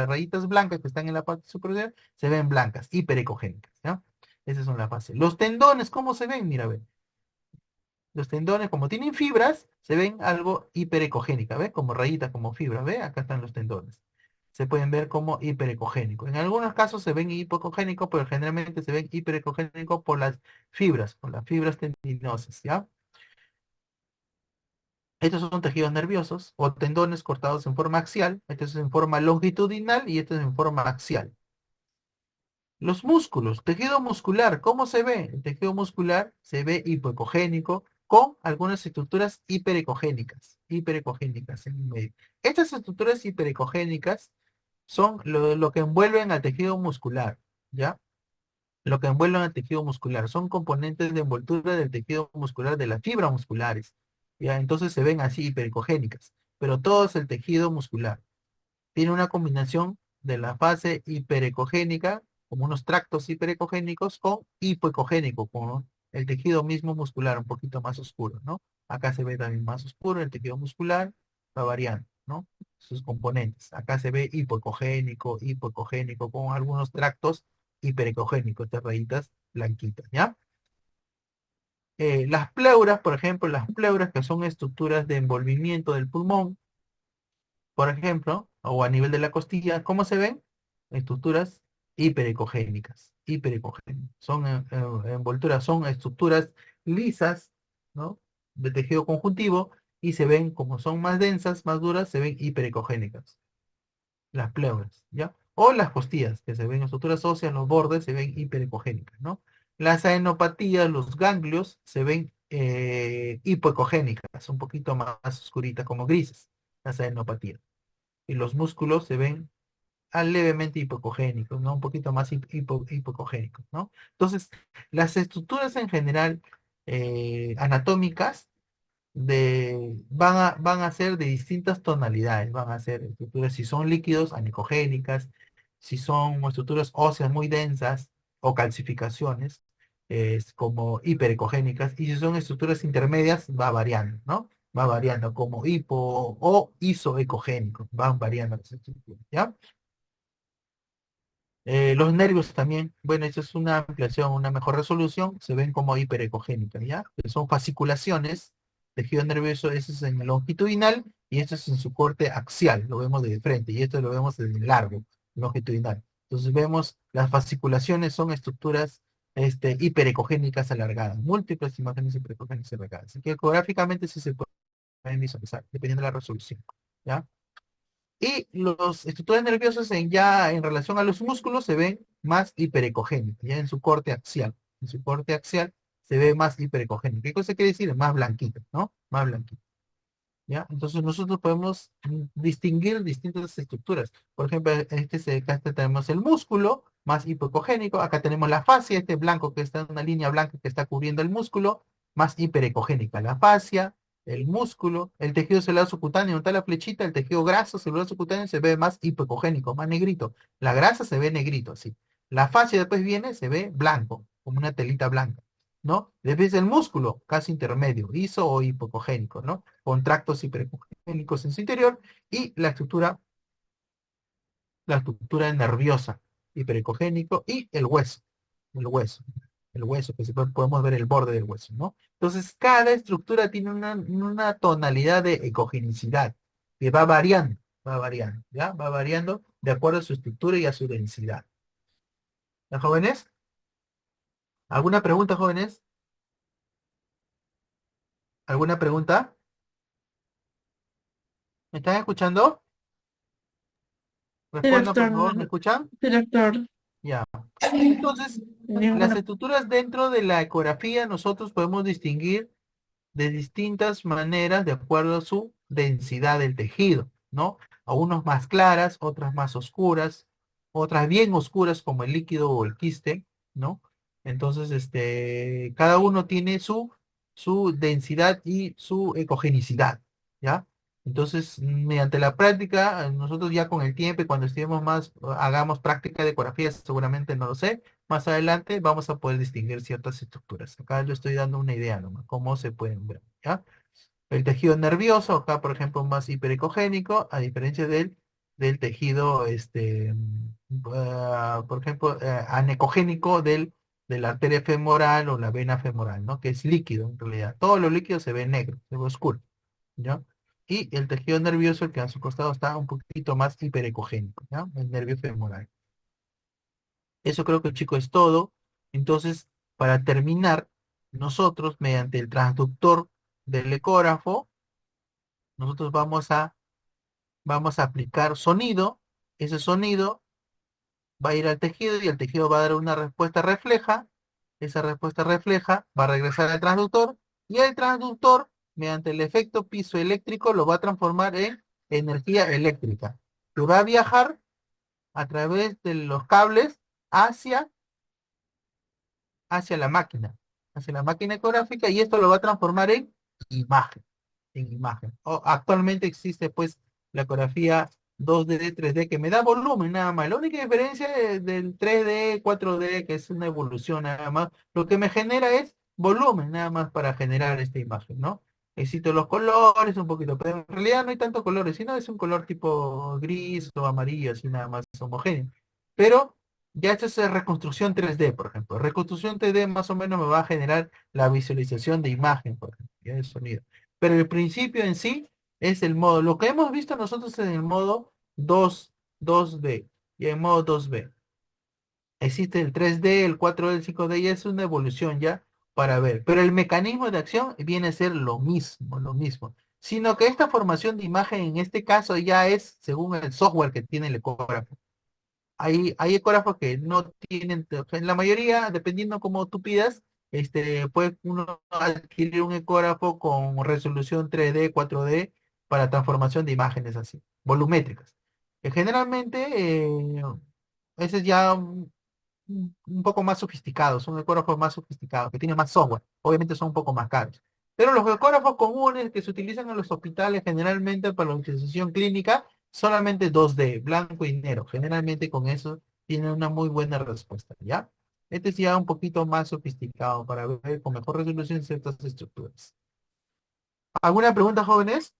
A: rayitas blancas que están en la parte superior, se ven blancas, hiperecogénicas, ¿ya? Esas son las fascias. Los tendones, ¿cómo se ven? Mira, ve. Los tendones, como tienen fibras, se ven algo hiperecogénica, ¿ves? Como rayitas, como fibras, ¿ves? Acá están los tendones. Se pueden ver como hiperecogénicos. En algunos casos se ven hipocogénicos, pero generalmente se ven hiperecogénicos por las fibras tendinosas, ¿ya? Estos son tejidos nerviosos o tendones cortados en forma axial. Este es en forma longitudinal y este es en forma axial. Los músculos, tejido muscular, ¿cómo se ve? El tejido muscular se ve hipoecogénico con algunas estructuras hiperecogénicas en el medio. Estas estructuras hiperecogénicas son lo que envuelven al tejido muscular, ¿ya? Lo que envuelven al tejido muscular. Son componentes de envoltura del tejido muscular, de las fibras musculares, ¿ya? Entonces se ven así hiperecogénicas, pero todo es el tejido muscular. Tiene una combinación de la fase hiperecogénica, como unos tractos hiperecogénicos, con hipoecogénico, con el tejido mismo muscular un poquito más oscuro, ¿no? Acá se ve también más oscuro, el tejido muscular va variando, ¿no? Sus componentes. Acá se ve hipoecogénico, con algunos tractos hiperecogénicos, estas rayitas blanquitas, ¿ya? Las pleuras, por ejemplo, las pleuras que son estructuras de envolvimiento del pulmón, por ejemplo, o a nivel de la costilla, ¿cómo se ven? Estructuras hiperecogénicas. Son envolturas, son estructuras lisas, ¿no? De tejido conjuntivo y se ven, como son más densas, más duras, se ven hiperecogénicas. Las pleuras, ¿ya? O las costillas, que se ven estructuras óseas, los bordes se ven hiperecogénicas, ¿no? Las adenopatías, los ganglios, se ven hipoecogénicas, un poquito más oscuritas, como grises, las adenopatías y los músculos se ven levemente hipocogénicos, ¿no? Un poquito más hipocogénicos, ¿no? Entonces, las estructuras en general anatómicas van a ser de distintas tonalidades, van a ser estructuras, si son líquidos, anicogénicas, si son estructuras óseas muy densas o calcificaciones, es como hiperecogénicas, y si son estructuras intermedias, va variando, ¿no? Va variando como hipo o isoecogénicos, van variando las estructuras, ¿ya? Los nervios también, bueno, eso es una ampliación, una mejor resolución, se ven como hiperecogénicas, ¿ya? Que son fasciculaciones, tejido nervioso, ese es en el longitudinal y esto es en su corte axial, lo vemos de frente y esto lo vemos desde el largo, longitudinal. Entonces vemos, las fasciculaciones son estructuras hiperecogénicas alargadas, múltiples imágenes hiperecogénicas alargadas. Así que ecográficamente sí se pueden visualizar, dependiendo de la resolución, ¿ya? Y los estructuras nerviosas ya en relación a los músculos se ven más hiperecogénicos, ya en su corte axial. En su corte axial se ve más hiperecogénico. ¿Qué cosa quiere decir? Más blanquito, ¿no? Más blanquito. ¿Ya? Entonces nosotros podemos distinguir distintas estructuras. Por ejemplo, acá tenemos el músculo más hipoecogénico. Acá tenemos la fascia, este blanco que está en una línea blanca que está cubriendo el músculo, más hiperecogénica. La fascia, El músculo, el tejido celular subcutáneo, donde está la flechita, el tejido graso celular subcutáneo se ve más hipocogénico, más negrito. La grasa se ve negrito, así. La fascia después viene, se ve blanco, como una telita blanca, ¿no? Después el músculo, casi intermedio, iso o hipocogénico, ¿no? Con tractos hipercogénicos en su interior y la estructura nerviosa, hiperecogénico y el hueso, el hueso, que podemos ver el borde del hueso, ¿no? Entonces, cada estructura tiene una tonalidad de ecogenicidad que va variando, ¿ya? Va variando de acuerdo a su estructura y a su densidad. ¿Ya, jóvenes? ¿Alguna pregunta, jóvenes? ¿Alguna pregunta? ¿Me están escuchando?
B: Sí,
A: Respondan, por
B: doctor,
A: favor, ¿me escuchan?
B: sí, doctor.
A: Ya. Entonces, las
B: Ninguna.
A: estructuras dentro de la ecografía nosotros podemos distinguir de distintas maneras de acuerdo a su densidad del tejido, ¿no? A unos más claras, otras más oscuras, otras bien oscuras como el líquido o el quiste, ¿no? Entonces, cada uno tiene su densidad y su ecogenicidad, ¿ya? Entonces, mediante la práctica, nosotros ya con el tiempo y cuando estemos más, hagamos práctica de ecografía, seguramente no lo sé, más adelante vamos a poder distinguir ciertas estructuras. Acá yo estoy dando una idea nomás, cómo se pueden ver, ¿ya? El tejido nervioso, acá por ejemplo, más hiperecogénico, a diferencia del tejido, por ejemplo, anecogénico de la arteria femoral o la vena femoral, ¿no? Que es líquido en realidad. Todo lo líquido se ve negro, se ve oscuro, ¿ya? Y el tejido nervioso, el que a su costado está un poquito más hiperecogénico, ¿ya? El nervio femoral. Eso creo que, chico, es todo. Entonces, para terminar, nosotros, mediante el transductor del ecógrafo, nosotros vamos a aplicar sonido. Ese sonido va a ir al tejido y el tejido va a dar una respuesta refleja. Esa respuesta refleja va a regresar al transductor y el transductor, mediante el efecto pizoeléctrico, lo va a transformar en energía eléctrica, que va a viajar a través de los cables hacia hacia la máquina, hacia la máquina ecográfica y esto lo va a transformar imagen, en imagen. Actualmente existe pues la ecografía 2D, 3D que me da volumen nada más. La única diferencia del 3D, 4D, que es una evolución nada más, lo que me genera es volumen nada más para generar esta imagen, ¿no? Existen los colores un poquito, pero en realidad no hay tantos colores, sino es un color tipo gris o amarillo, así nada más homogéneo. Pero ya esto es reconstrucción 3D, por ejemplo. Reconstrucción 3D más o menos me va a generar la visualización de imagen, por ejemplo, y de sonido. Pero el principio en sí es el modo. Lo que hemos visto nosotros en el modo 2D y en modo 2B. Existe el 3D, el 4D, el 5D y es una evolución ya para ver. Pero el mecanismo de acción viene a ser lo mismo, lo mismo. Sino que esta formación de imagen en este caso ya es según el software que tiene el ecógrafo. Hay ecógrafos que no tienen, en la mayoría, dependiendo cómo tú pidas, puede uno adquirir un ecógrafo con resolución 3D, 4D para transformación de imágenes así, volumétricas. Que generalmente, ese es ya un poco más sofisticados, son ecógrafos más sofisticados, que tienen más software, obviamente son un poco más caros. Pero los ecógrafos comunes que se utilizan en los hospitales generalmente para la utilización clínica, solamente 2D, blanco y negro. Generalmente con eso tienen una muy buena respuesta, ¿ya? Este es ya un poquito más sofisticado para ver con mejor resolución ciertas estructuras. ¿Alguna pregunta, jóvenes?